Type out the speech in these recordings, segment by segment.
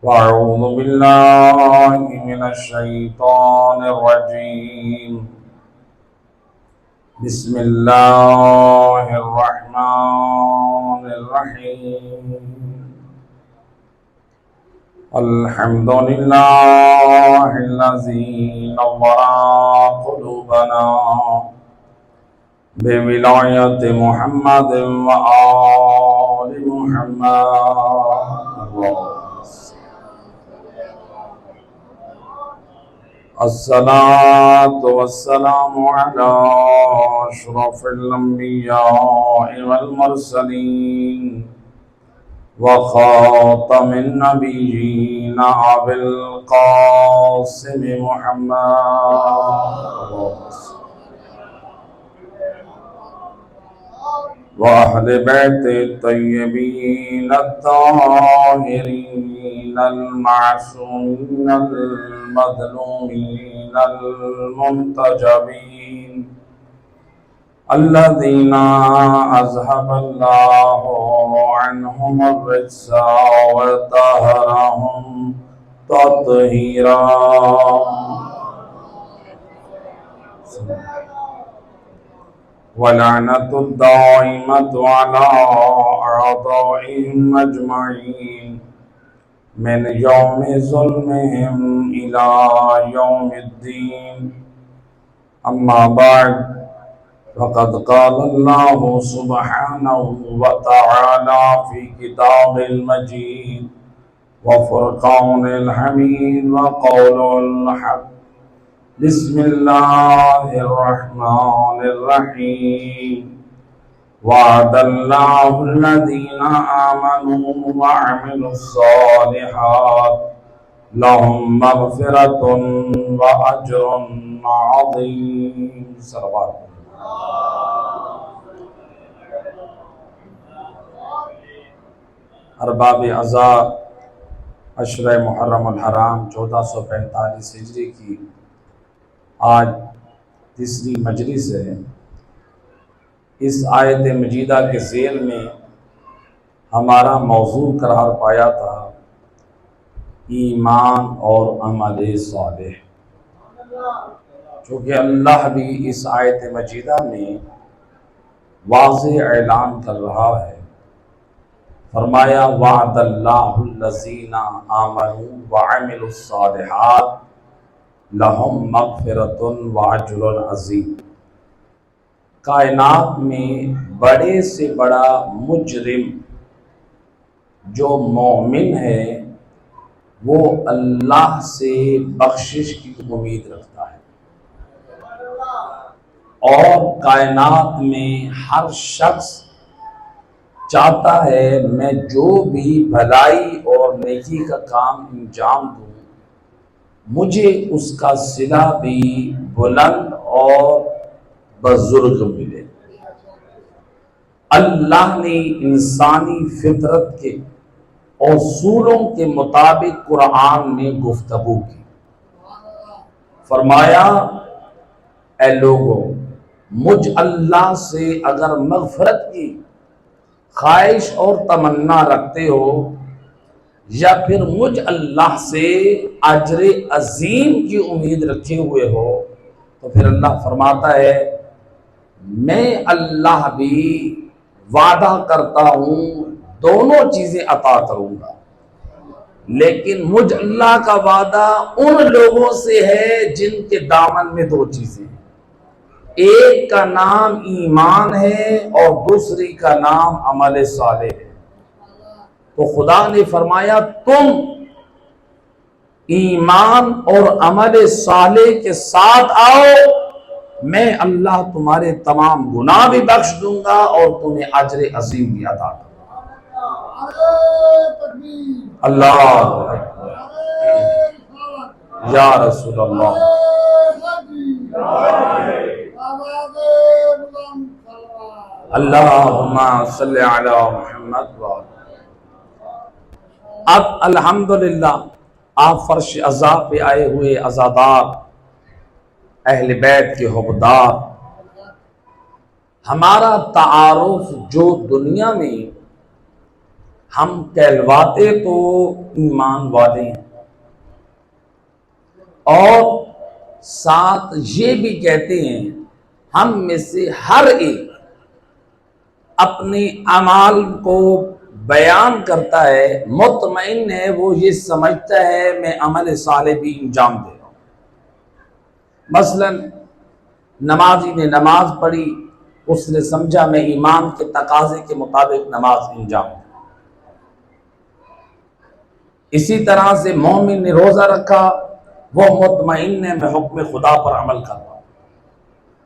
وأعوذ بالله من الشيطان الرجيم. بسم الله الرحمن الرحيم. الحمد لله الذي نور قلوبنا بولاية محمد وآل محمد. الصلاة والسلام على أشرف الأنبياء والمرسلين وخاتم النبيين أبي القاسم محمد وأهل بيت الطيبين الطاهرين المعصومين المظلومين المنتجبين الذين أذهب الله عنهم الرجس وطهرهم تطهيرا. ولعنة الدائمة على أعدائهم أجمعين من يوم ظلمهم إلى يوم الدين. أما بعد، فقد قال الله سبحانه وتعالى في كتاب المجيد وفرقان الحميد وقول الحق. بسم الله الرحمن الرحيم. وعد الله الذين آمنوا وعملوا الصالحات لهم مغفرة وأجر عظيم. صلوات. ارباب عزا عشرہ محرم الحرام 1445 ہجری کی آج تیسری مجلس ہے. اس آیت مجیدہ کے ذیل میں ہمارا موضوع قرار پایا تھا ایمان اور عمل صالح، چونکہ اللہ بھی اس آیت مجیدہ میں واضح اعلان کر رہا ہے. فرمایا وعد اللہ الذین آمنوا وعملوا الصالحات لہم مغفرۃ واجر عظیم. کائنات میں بڑے سے بڑا مجرم جو مومن ہے وہ اللہ سے بخشش کی امید رکھتا ہے، اور کائنات میں ہر شخص چاہتا ہے میں جو بھی بھلائی اور نیکی کا کام انجام دوں مجھے اس کا صلہ بھی بلند اور بزرگ ملے. اللہ نے انسانی فطرت کے اصولوں کے مطابق قرآن میں گفتگو کی. فرمایا اے لوگوں، مجھ اللہ سے اگر مغفرت کی خواہش اور تمنا رکھتے ہو یا پھر مجھ اللہ سے اجر عظیم کی امید رکھے ہوئے ہو تو پھر اللہ فرماتا ہے میں اللہ بھی وعدہ کرتا ہوں دونوں چیزیں عطا کروں گا. لیکن مجھ اللہ کا وعدہ ان لوگوں سے ہے جن کے دامن میں دو چیزیں ہیں. ایک کا نام ایمان ہے اور دوسری کا نام عمل صالح ہے. تو خدا نے فرمایا تم ایمان اور عمل صالح کے ساتھ آؤ، میں اللہ تمہارے تمام گناہ بھی بخش دوں گا اور تمہیں اجر عظیم بھی عطا کروں گا. اللہ اکبر. یا رسول اللہ. اللہم صلی علی محمد. اب الحمدللہ آپ فرش عزا پہ آئے ہوئے عزادار اہل بیت کے حقدار، ہمارا تعارف جو دنیا میں ہم کہلواتے تو ایمان والے ہیں، اور ساتھ یہ بھی کہتے ہیں ہم میں سے ہر ایک اپنے اعمال کو بیان کرتا ہے، مطمئن ہے، وہ یہ سمجھتا ہے میں عمل صالح بھی انجام دے رہا ہوں۔ مثلا نمازی نے نماز پڑھی، اس نے سمجھا میں ایمان کے تقاضے کے مطابق نماز انجام دوں۔ اسی طرح سے مومن نے روزہ رکھا، وہ مطمئن ہے میں حکم خدا پر عمل کر رہا ہوں۔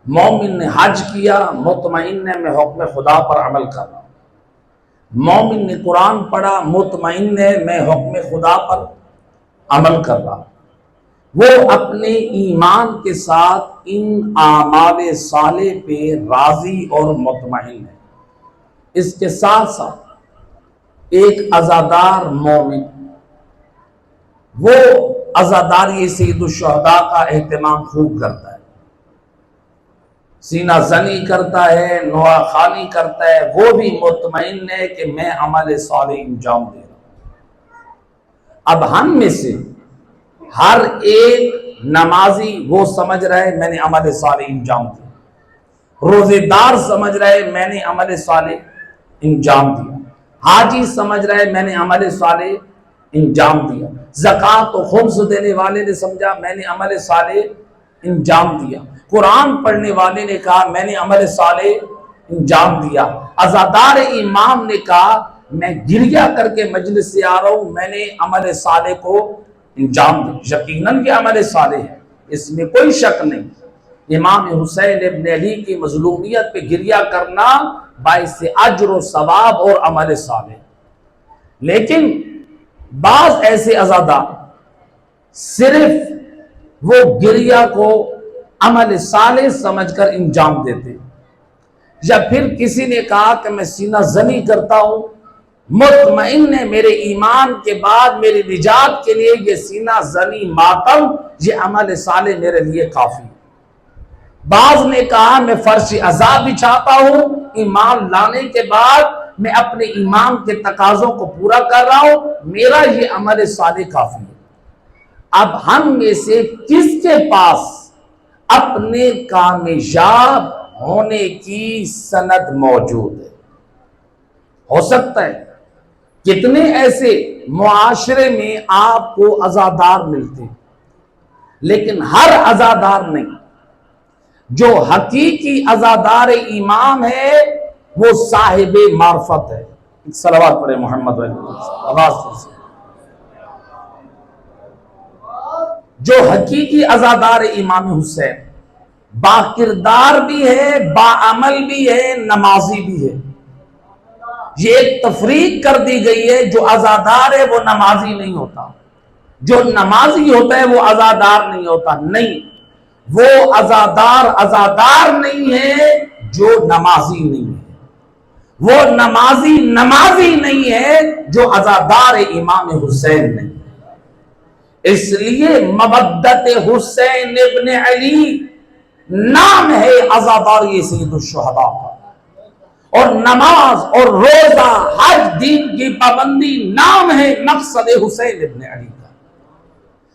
مومن نے حج کیا، مطمئن ہے میں حکم خدا پر عمل کر رہا ہوں۔ مومن نے قرآن پڑھا، مطمئن ہے میں حکم خدا پر عمل کر رہا ہوں۔ وہ اپنے ایمان کے ساتھ ان اعمال صالح پہ راضی اور مطمئن ہے۔ اس کے ساتھ ساتھ ایک عزادار مومن، وہ عزاداری سید الشہداء کا اہتمام خوب کرتا ہے، سینہ زنی کرتا ہے، نوحہ خوانی کرتا ہے، وہ بھی مطمئن ہے کہ میں عمل صالح انجام دے رہا ہوں۔ اب ہم میں سے ہر ایک نمازی وہ سمجھ رہا ہے میں نے عمل صالح انجام دیا، روزے دار سمجھ رہا ہے میں نے عمل صالح انجام دیا، حاجی سمجھ رہا ہے میں نے عمل صالح انجام دیا، زکوٰۃ و خمس دینے والے نے سمجھا میں نے عمل صالح انجام دیا، قرآن پڑھنے والے نے کہا میں نے عمل صالح انجام دیا، عزادار امام نے کہا میں گریہ کر کے مجلس سے آ رہا ہوں، میں نے عمل صالح کو انجام دیا۔ یقیناً یہ عمل صالح ہے، اس میں کوئی شک نہیں۔ امام حسین ابن علی کی مظلومیت پہ گریہ کرنا باعث اجر و ثواب اور عمل صالح، لیکن بعض ایسے عزادار صرف وہ گریہ کو عمل صالح سمجھ کر انجام دیتے، یا پھر کسی نے کہا کہ میں سینہ زنی کرتا ہوں، مطمئن ہے میرے ایمان کے بعد میری نجات کے لیے یہ سینہ زنی ماتم، یہ عمل صالح میرے لیے کافی ہے۔ بعض نے کہا میں فرش عذاب بچھاتا ہوں، ایمان لانے کے بعد میں اپنے ایمان کے تقاضوں کو پورا کر رہا ہوں، میرا یہ عمل صالح کافی ہے۔ اب ہم میں سے کس کے پاس اپنے کامیاب ہونے کی سند موجود ہے؟ ہو سکتا ہے کتنے ایسے معاشرے میں آپ کو عزادار ملتے ہیں، لیکن ہر عزادار نہیں۔ جو حقیقی عزادار امام ہے وہ صاحب معرفت ہے۔ صلوات پڑھے محمد آواز سے۔ جو حقیقی عزادار امام حسین با کردار بھی ہے، با عمل بھی ہے، نمازی بھی ہے۔ یہ ایک تفریق کر دی گئی ہے، جو عزادار ہے وہ نمازی نہیں ہوتا، جو نمازی ہوتا ہے وہ عزادار نہیں ہوتا۔ نہیں، وہ عزادار نہیں ہے جو نمازی نہیں ہے، وہ نمازی نہیں ہے جو عزادار امام حسین نہیں ہے۔ اس لیے مودت حسین ابن علی نام ہے عزاداری سید الشہداء کا، اور نماز اور روزہ حج دین کی پابندی نام ہے مقصد حسین ابن علی کا۔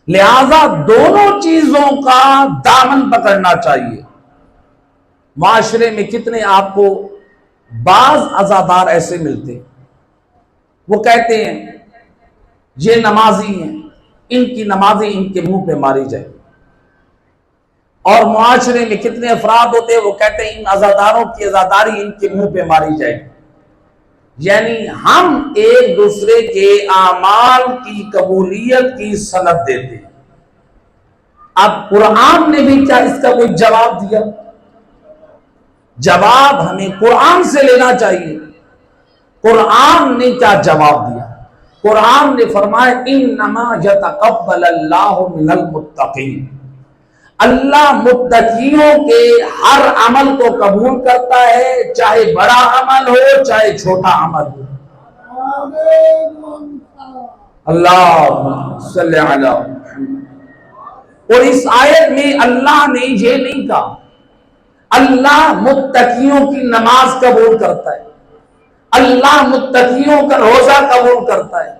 لہذا دونوں چیزوں کا دامن پکڑنا چاہیے۔ معاشرے میں کتنے آپ کو بعض عزادار ایسے ملتے، وہ کہتے ہیں یہ نمازی ہیں، ان کی نمازیں ان کے منہ پہ ماری جائے، اور معاشرے میں کتنے افراد ہوتے ہیں وہ کہتے ہیں ان عزاداروں کی عزاداری ان کے منہ پہ ماری جائے۔ یعنی ہم ایک دوسرے کے اعمال کی قبولیت کی سند دیتے ہیں۔ اب قرآن نے بھی کیا اس کا کوئی جواب دیا؟ جواب ہمیں قرآن سے لینا چاہیے۔ قرآن نے کیا جواب دیا؟ قرآن نے فرمایا انما یتقبل اللہ من المتقین، اللہ متقیوں کے ہر عمل کو قبول کرتا ہے، چاہے بڑا عمل ہو چاہے چھوٹا عمل ہو۔ اللہ صلی علی محمد۔ اور اس آیت میں اللہ نے یہ نہیں کہا اللہ متقیوں کی نماز قبول کرتا ہے، اللہ متقیوں کا روزہ قبول کرتا ہے،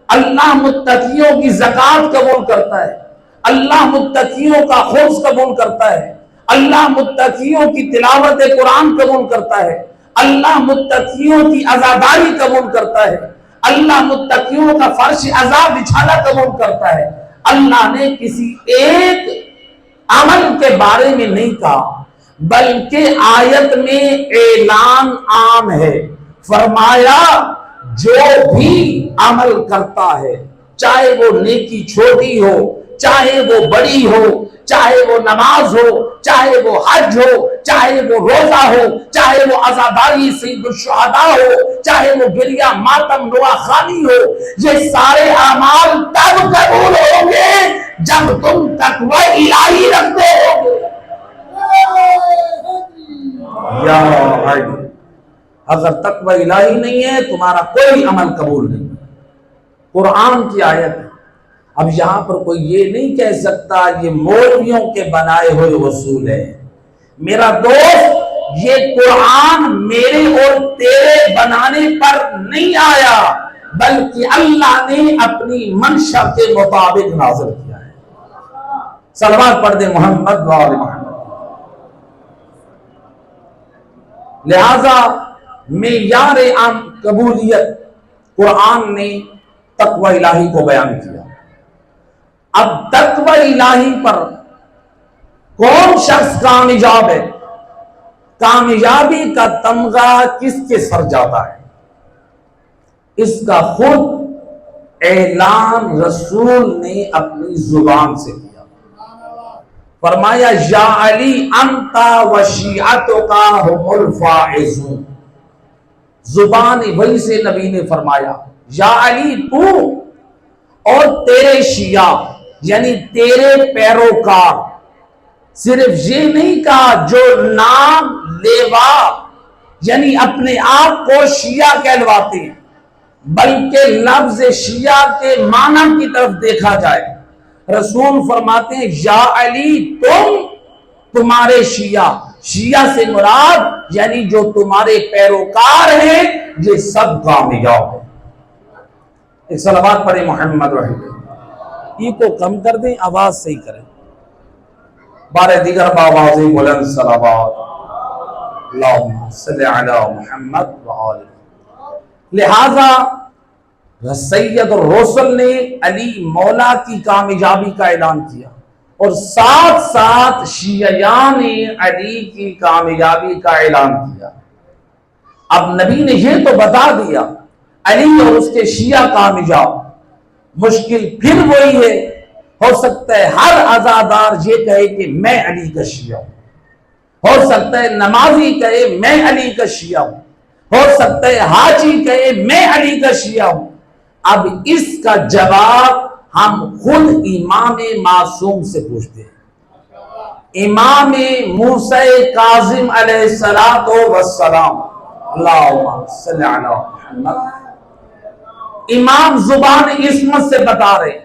اللہ متقیوں کی زکوٰۃ قبول کرتا ہے، اللہ متقیوں کا خمس قبول کرتا ہے، اللہ متقیوں کی تلاوت قرآن قبول کرتا ہے، اللہ متقیوں کی عزاداری قبول کرتا ہے، اللہ متقیوں کا فرش عذاب بچھانا قبول کرتا ہے۔ اللہ نے کسی ایک عمل کے بارے میں نہیں کہا، بلکہ آیت میں اعلان عام ہے، فرمایا جو بھی عمل کرتا ہے، چاہے وہ نیکی چھوٹی ہو، چاہے وہ بڑی ہو، چاہے وہ نماز ہو، چاہے وہ حج ہو، چاہے وہ روزہ ہو، چاہے وہ عزاداری سید الشہداء ہو، چاہے وہ گریہ ماتم نوا خوانی ہو، یہ سارے اعمال تب قبول ہوں گے جب تم تقوی الہی رکھتے ہو۔ یا بھائی، اگر تقوی الہی نہیں ہے تمہارا کوئی عمل قبول نہیں۔ قرآن کی آیت ہے۔ اب یہاں پر کوئی یہ نہیں کہہ سکتا یہ مولویوں کے بنائے ہوئے اصول ہے۔ میرا دوست، یہ قرآن میرے اور تیرے بنانے پر نہیں آیا، بلکہ اللہ نے اپنی منشا کے مطابق نازل کیا ہے۔ صلوات پڑھ دے محمد و آل محمد۔ لہذا معیار عام قبولیت قرآن نے تقوی الہی کو بیان کیا۔ اب تقوی الہی پر کون شخص کامیاب ہے؟ کامیابی کا تمغہ کس کے سر جاتا ہے؟ اس کا خود اعلان رسول نے اپنی زبان سے کیا۔ فرمایا یا علی انت و شیعتک هم الفائزون۔ زبان وحی سے نبی نے فرمایا یا علی تو اور تیرے شیعہ یعنی تیرے پیروکار، صرف یہ نہیں کہا جو نام لیوا یعنی اپنے آپ کو شیعہ کہلواتے ہیں، بلکہ لفظ شیعہ کے معنی کی طرف دیکھا جائے۔ رسول فرماتے ہیں یا علی تمہارے شیعہ، شیعہ سے مراد یعنی جو تمہارے پیروکار ہیں یہ سب کامیاب ہیں۔ ایک صلوات پڑھیں محمد وحید۔ ای کو کم کر دیں، آواز صحیح کریں، بارے دیگر باواز بلند صلوات اللہم صلی علی محمد وآلہ۔ لہذا سید الرسل نے علی مولا کی کامیابی کا اعلان کیا اور ساتھ ساتھ شیعیان نے علی کی کامیابی کا اعلان کیا۔ اب نبی نے یہ تو بتا دیا علی اور اس کے شیعہ کامیاب، مشکل پھر وہی ہے، ہو سکتا ہے ہر عزادار یہ کہے کہ میں علی کا شیعہ ہوں، ہو سکتا ہے نمازی کہے میں علی کا شیعہ ہوں، ہو سکتا ہے حاجی کہے میں علی کا شیعہ ہوں۔ اب اس کا جواب ہم خود امام معصوم سے پوچھتے ہیں، امام موسیٰ کاظم علیہ السلام، اللہم صلی علی محمد۔ امام زبان عصمت سے بتا رہے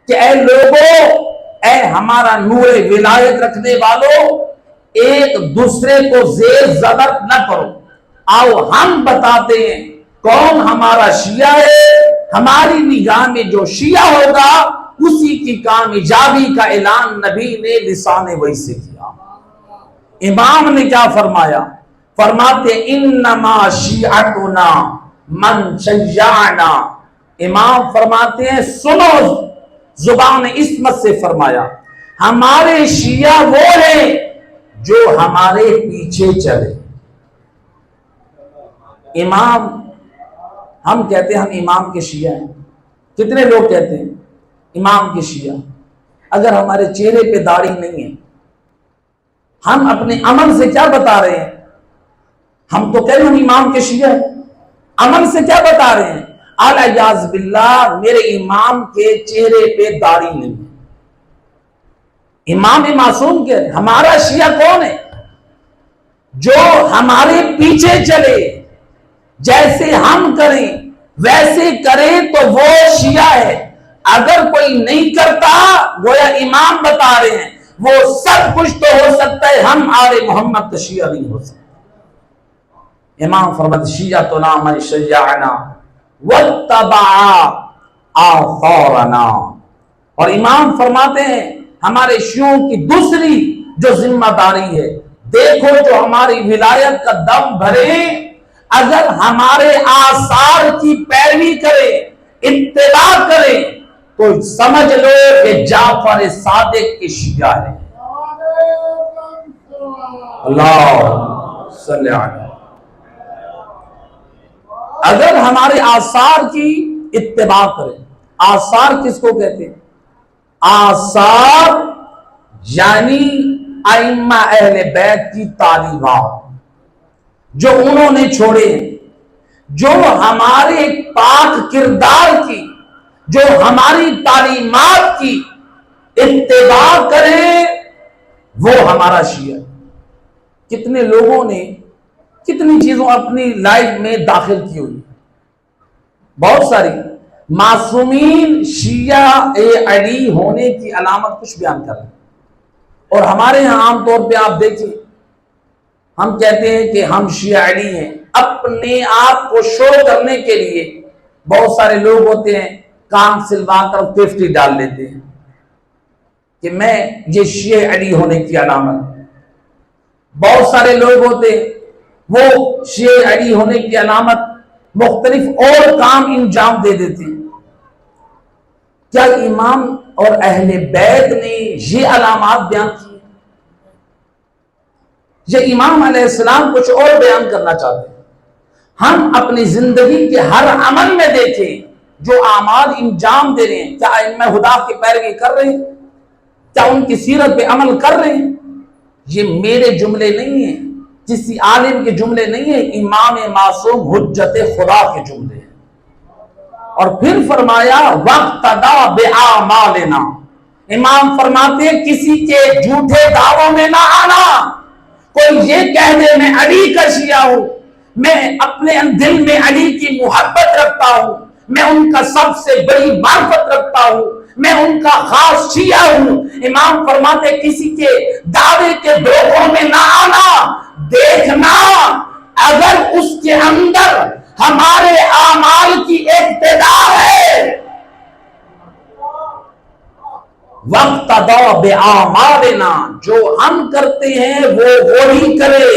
کہ اے لوگوں، اے ہمارا نور ولایت رکھنے والوں، ایک دوسرے کو زیر زبر نہ کرو، آؤ ہم بتاتے ہیں کون ہمارا شیعہ ہے۔ ہماری نگاہ میں جو شیعہ ہوگا اسی کی کامیابی کا اعلان نبی نے لسان وحی سے کیا۔ امام نے کیا فرمایا؟ فرماتے انما شیعتنا من شیعنا۔ امام فرماتے ہیں سنو، زبان عصمت سے فرمایا ہمارے شیعہ وہ ہیں جو ہمارے پیچھے چلے۔ امام، ہم کہتے ہیں ہم امام کے شیعہ ہیں، کتنے لوگ کہتے ہیں امام کے شیعہ؟ اگر ہمارے چہرے پہ داڑھی نہیں ہے، ہم اپنے عمل سے کیا بتا رہے ہیں؟ ہم تو کہہ رہے ہیں ہم امام کے شیعہ ہیں، عمل سے کیا بتا رہے ہیں؟ اعلیٰ باللہ میرے امام کے چہرے پہ داڑھی نہیں ہے۔ امام معصوم کے ہمارا شیعہ کون ہے؟ جو ہمارے پیچھے چلے، جیسے ہم کریں ویسے کرے تو وہ شیعہ ہے۔ اگر کوئی نہیں کرتا گویا امام بتا رہے ہیں وہ سب کچھ تو ہو سکتا ہے، ہم آل محمد کا شیعہ نہیں ہو سکتا۔ امام فرماتے شیعتنا من شیعنا واتبع آثارنا، اور امام فرماتے ہیں ہمارے شیعوں کی دوسری جو ذمہ داری ہے، دیکھو جو ہماری ولایت کا دم بھرے، اگر ہمارے آثار کی پیروی کرے، اتباع کرے، تو سمجھ لو کہ جعفر صادق کی شیعہ ہے۔ اللہ صلی اللہ علیہ، اگر ہمارے آثار کی اتباع کریں۔ آثار کس کو کہتے ہیں؟ آثار یعنی ائمہ اہل بیت کی تعلیمات جو انہوں نے چھوڑے ہیں، جو ہمارے پاک کردار کی، جو ہماری تعلیمات کی اتباع کریں، وہ ہمارا شیعہ۔ کتنے لوگوں نے کتنی چیزوں اپنی لائف میں داخل کی ہوئی، بہت ساری۔ معصومین شیعہ علی ہونے کی علامت کچھ بیان کر رہے ہیں، اور ہمارے یہاں عام طور پہ آپ دیکھیں، ہم کہتے ہیں کہ ہم شیعہ علی ہیں، اپنے آپ کو شو کرنے کے لیے بہت سارے لوگ ہوتے ہیں کام سلوا کر 50 ڈال لیتے ہیں کہ میں یہ شیعہ علی ہونے کی علامت۔ بہت سارے لوگ ہوتے ہیں وہ شیعہ علی ہونے کی علامت مختلف اور کام انجام دے دیتے ہیں۔ کیا امام اور اہل بیت نے یہ علامات بیان کی؟ یہ امام علیہ السلام کچھ اور بیان کرنا چاہتے ہیں۔ ہم اپنی زندگی کے ہر عمل میں دیکھیں، جو اعمال انجام دے رہے ہیں، کیا ائمہ خدا کی پیروی کر رہے ہیں؟ کیا ان کی سیرت پہ عمل کر رہے ہیں؟ یہ میرے جملے نہیں ہیں، کسی عالم کے جملے نہیں ہیں، امام معصوم حجت خدا کے جملے ہیں۔ اور پھر فرمایا وَاقْتَدَى بِأَعْمَالِنَا، امام فرماتے ہیں کسی کے جھوٹے دعووں میں نہ آنا۔ کوئی یہ کہہ دے میں علی کا شیعہ ہوں، میں اپنے دل میں علی کی محبت رکھتا ہوں، میں ان کا سب سے بڑی معرفت رکھتا ہوں، میں ان کا خاص شیعہ ہوں، امام فرماتے کسی کے دعوے کے دھوکوں میں نہ آنا۔ دیکھنا اگر اس کے اندر ہمارے اعمال کی اقتداء ہے، وَاقْتَدَى بِأَعْمَالِنَا، جو ہم کرتے ہیں وہ وہی کرے۔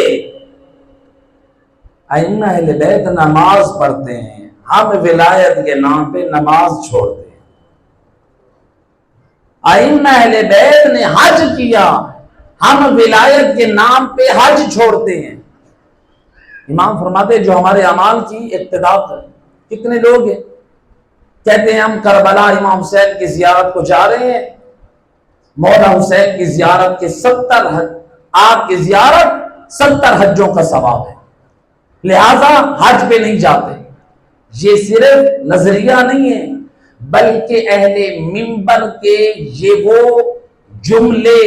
ائمہ اہل بیت نماز پڑھتے ہیں، ہم ولایت کے نام پہ نماز چھوڑتے ہیں۔ ائمہ اہل بیت نے حج کیا، ہم ولایت کے نام پہ حج چھوڑتے ہیں۔ امام فرماتے جو ہمارے اعمال کی اقتداء کریں۔ کتنے لوگ ہیں کہتے ہیں ہم کربلا امام حسین کی زیارت کو جا رہے ہیں، مولا حسین کی زیارت کے 70 حج، آپ کی زیارت 70 حجوں کا ثواب ہے، لہذا حج پہ نہیں جاتے۔ یہ صرف نظریہ نہیں ہے، بلکہ اہل منبر کے یہ وہ جملے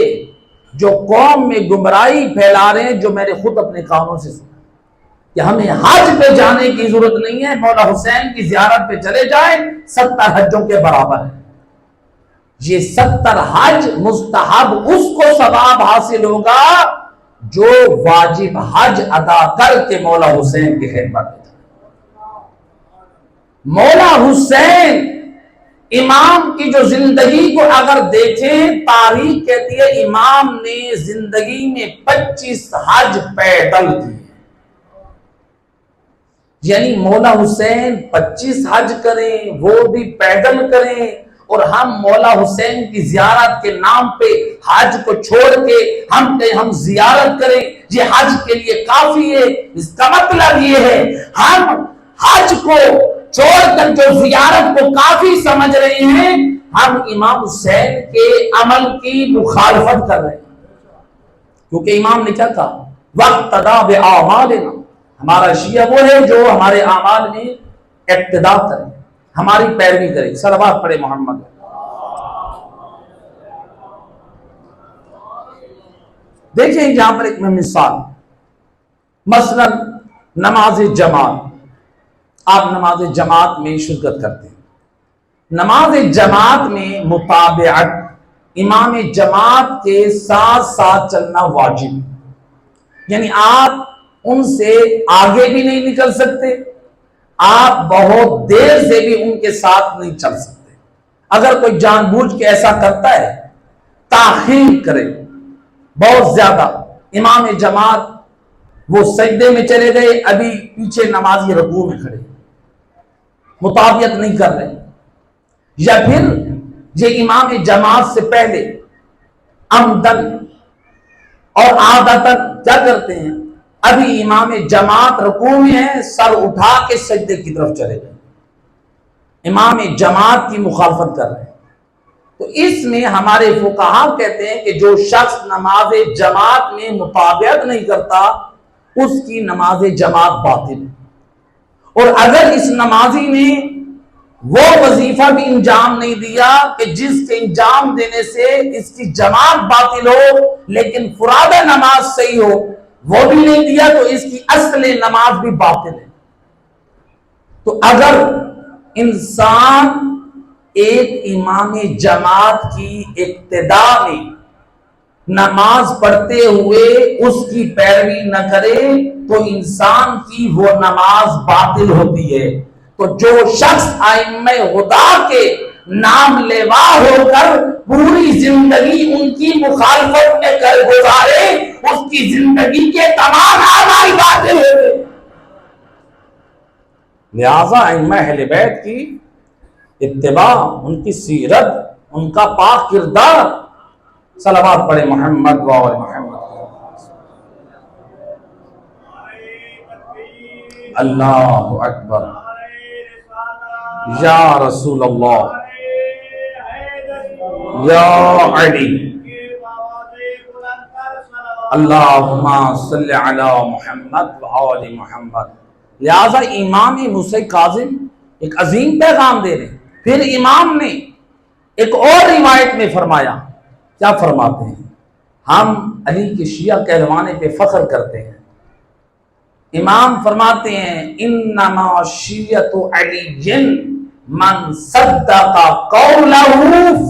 جو قوم میں گمراہی پھیلا رہے ہیں، جو میں نے خود اپنے کانوں سے سنا کہ ہمیں حج پہ جانے کی ضرورت نہیں ہے، مولا حسین کی زیارت پہ چلے جائیں، 70 حجوں کے برابر ہے۔ یہ 70 حج مستحب اس کو ثواب حاصل ہوگا جو واجب حج ادا کر کے مولا حسین کی خدمت میں جائے۔ مولا حسین امام کی جو زندگی کو اگر دیکھیں، تاریخ کہتی ہے امام نے زندگی میں 25 حج پیدل کیے، یعنی مولا حسین 25 حج کریں، وہ بھی پیدل کریں، اور ہم مولا حسین کی زیارت کے نام پہ حج کو چھوڑ کے ہم زیارت کریں، یہ حج کے لیے کافی ہے۔ اس کا مطلب یہ ہے ہم حج کو چھوڑ کر جو زیارت کو کافی سمجھ رہے ہیں، ہم امام حسین کے عمل کی مخالفت کر رہے ہیں، کیونکہ امام نے کیا کہا وَاقْتَدَى بِأَعْمَالِنَا، ہمارا شیعہ وہ ہے جو ہمارے اعمال میں اقتداء کرے، ہماری پیروی کرے۔ صلوات پڑھے محمد۔ دیکھیں یہاں پر ایک میں مثال، مثلا نماز جماعت، آپ نماز جماعت میں شرکت کرتے ہیں، نماز جماعت میں متابعت، امام جماعت کے ساتھ ساتھ چلنا واجب، یعنی آپ ان سے آگے بھی نہیں نکل سکتے، آپ بہت دیر سے بھی ان کے ساتھ نہیں چل سکتے۔ اگر کوئی جان بوجھ کے ایسا کرتا ہے، تاخیر کرے بہت زیادہ، امام جماعت وہ سجدے میں چلے گئے، ابھی پیچھے نمازی رکوع میں کھڑے، مطابقت نہیں کر رہے، یا پھر یہ امام جماعت سے پہلے عمدن اور عادتن کیا کرتے ہیں، ابھی امام جماعت رکوع میں ہے، سر اٹھا کے سجدے کی طرف چلے گئے، امام جماعت کی مخالفت کر رہے ہیں۔ تو اس میں ہمارے فقہا کہتے ہیں کہ جو شخص نماز جماعت میں مطابقت نہیں کرتا، اس کی نماز جماعت باطل ہے۔ اور اگر اس نمازی نے وہ وظیفہ بھی انجام نہیں دیا کہ جس کے انجام دینے سے اس کی جماعت باطل ہو لیکن فرادہ نماز صحیح ہو، وہ بھی نہیں دیا، تو اس کی اصل نماز بھی باطل ہے۔ تو اگر انسان ایک امام جماعت کی ابتدا میں نماز پڑھتے ہوئے اس کی پیروی نہ کرے تو انسان کی وہ نماز باطل ہوتی ہے۔ تو جو شخص ائمہ ہدی کے نام لیوا ہو کر پوری زندگی ان کی مخالفت میں کر گزارے، اس کی زندگی کے تمام اعمال باطل ہوتے۔ لہذا ائمہ اہل بیت کی اتباع، ان کی سیرت، ان کا پاک کردار، صلوات پڑھے محمد و آل محمد۔ اللہ اکبر، یا رسول اللہ، یا علی، اللہم صلی علی محمد و آل محمد۔ لہذا امام موسیٰ کاظم ایک عظیم پیغام دے رہے ہیں۔ پھر امام نے ایک اور روایت میں فرمایا، کیا فرماتے ہیں؟ ہم علی کے شیعہ کہلوانے پہ فخر کرتے ہیں۔ امام فرماتے ہیں انما شیعۃ علی من صدق قولہ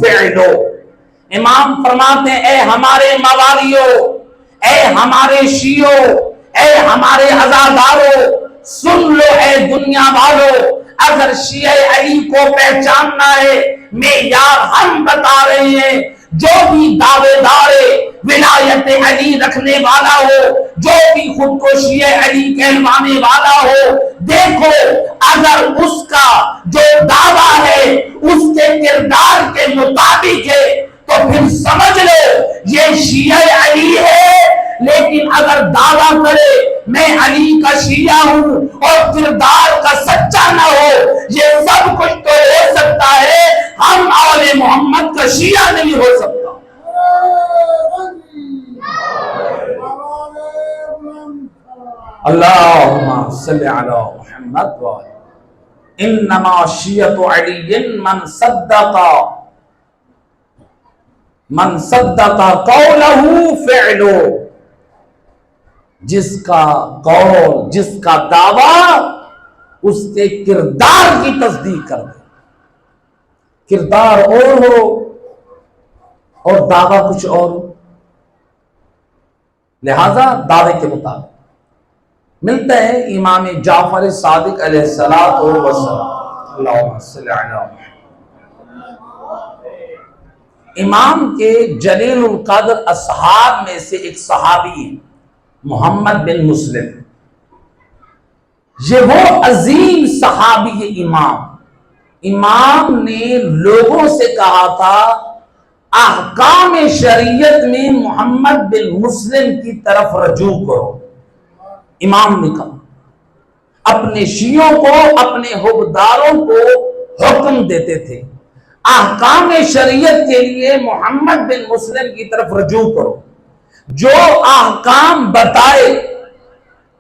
فعلہ۔ امام فرماتے ہیں اے ہمارے موالیوں، اے ہمارے شیعوں، اے ہمارے عزاداروں، سن لو اے دنیا والوں، اگر شیعہ علی کو پہچاننا ہے، معیار ہم بتا رہے ہیں، جو بھی دعوے دار ولایت علی رکھنے والا ہو، جو بھی خود کو شیعہ علی کہلوانے والا ہو، دیکھو اگر اس کا جو دعویٰ ہے اس کے کردار کے مطابق ہے تو پھر سمجھ لو یہ شیعہ علی ہے۔ لیکن اگر دعویٰ کرے میں علی کا شیعہ ہوں اور کردار کا سچا نہ ہو، یہ سب کچھ تو ہو سکتا ہے، ہم آل محمد کا شیعہ نہیں ہو سکتا۔ اللہم صلی علی محمد و آلہ۔ انما شیعۃ علی من صدق قولہ فعلہ۔ جس کا قول، جس کا دعویٰ اس کے کردار کی تصدیق کر دے۔ کردار اور ہو اور دعویٰ کچھ اور ہو، لہذا دعوے کے مطابق ملتا ہے امام جعفر صادق علیہ الصلوۃ والسلام۔ اللہم صلی علی محمد۔ امام کے جلیل القدر اصحاب میں سے ایک صحابی ہیں محمد بن مسلم۔ یہ وہ عظیم صحابی ہے امام نے لوگوں سے کہا تھا احکام شریعت میں محمد بن مسلم کی طرف رجوع کرو۔ امام نے کہا، اپنے شیعوں کو، اپنے حکمداروں کو حکم دیتے تھے احکام شریعت کے لیے محمد بن مسلم کی طرف رجوع کرو، جو احکام بتائے،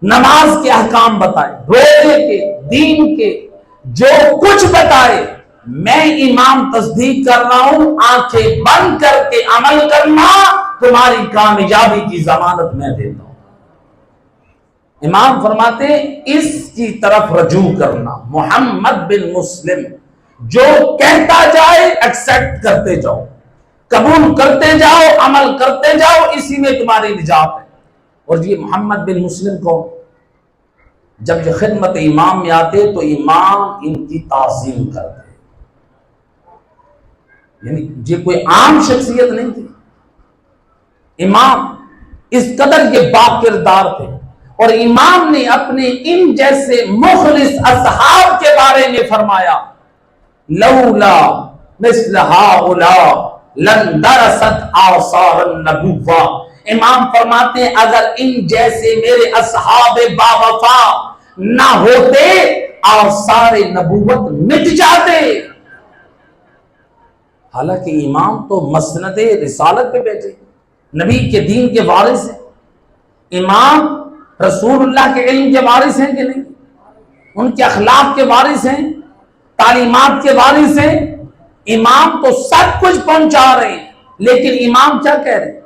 نماز کے احکام بتائے، روزے کے، دین کے، جو کچھ بتائے میں امام تصدیق کر رہا ہوں، آنکھیں بند کر کے عمل کرنا تمہاری کامیابی کی ضمانت میں دیتا ہوں۔ امام فرماتے ہیں اس کی طرف رجوع کرنا، محمد بن مسلم جو کہتا جائے ایکسپٹ کرتے جاؤ، قبول کرتے جاؤ، عمل کرتے جاؤ، اسی میں تمہاری نجات ہے۔ اور یہ محمد بن مسلم کو جب یہ خدمت امام میں آتے تو امام ان کی تعظیم کرتے، یعنی یہ کوئی عام شخصیت نہیں تھی، امام اس قدر یہ با کردار تھے۔ اور امام نے اپنے ان جیسے مخلص اصحاب کے بارے میں فرمایا لولا مثل ہؤلاء لن درست آثار النبوہ۔ امام فرماتے ہیں اگر ان جیسے میرے اصحاب با وفا نہ ہوتے آثار نبوت مٹ جاتے۔ حالانکہ امام تو مسند رسالت پہ بیٹھے، نبی کے دین کے وارث ہیں، امام رسول اللہ کے علم کے وارث ہیں کہ نہیں، ان کے اخلاق کے وارث ہیں، تعلیمات کے وارث ہیں، امام تو سب کچھ پہنچا رہے ہیں، لیکن امام کیا کہہ رہے ہیں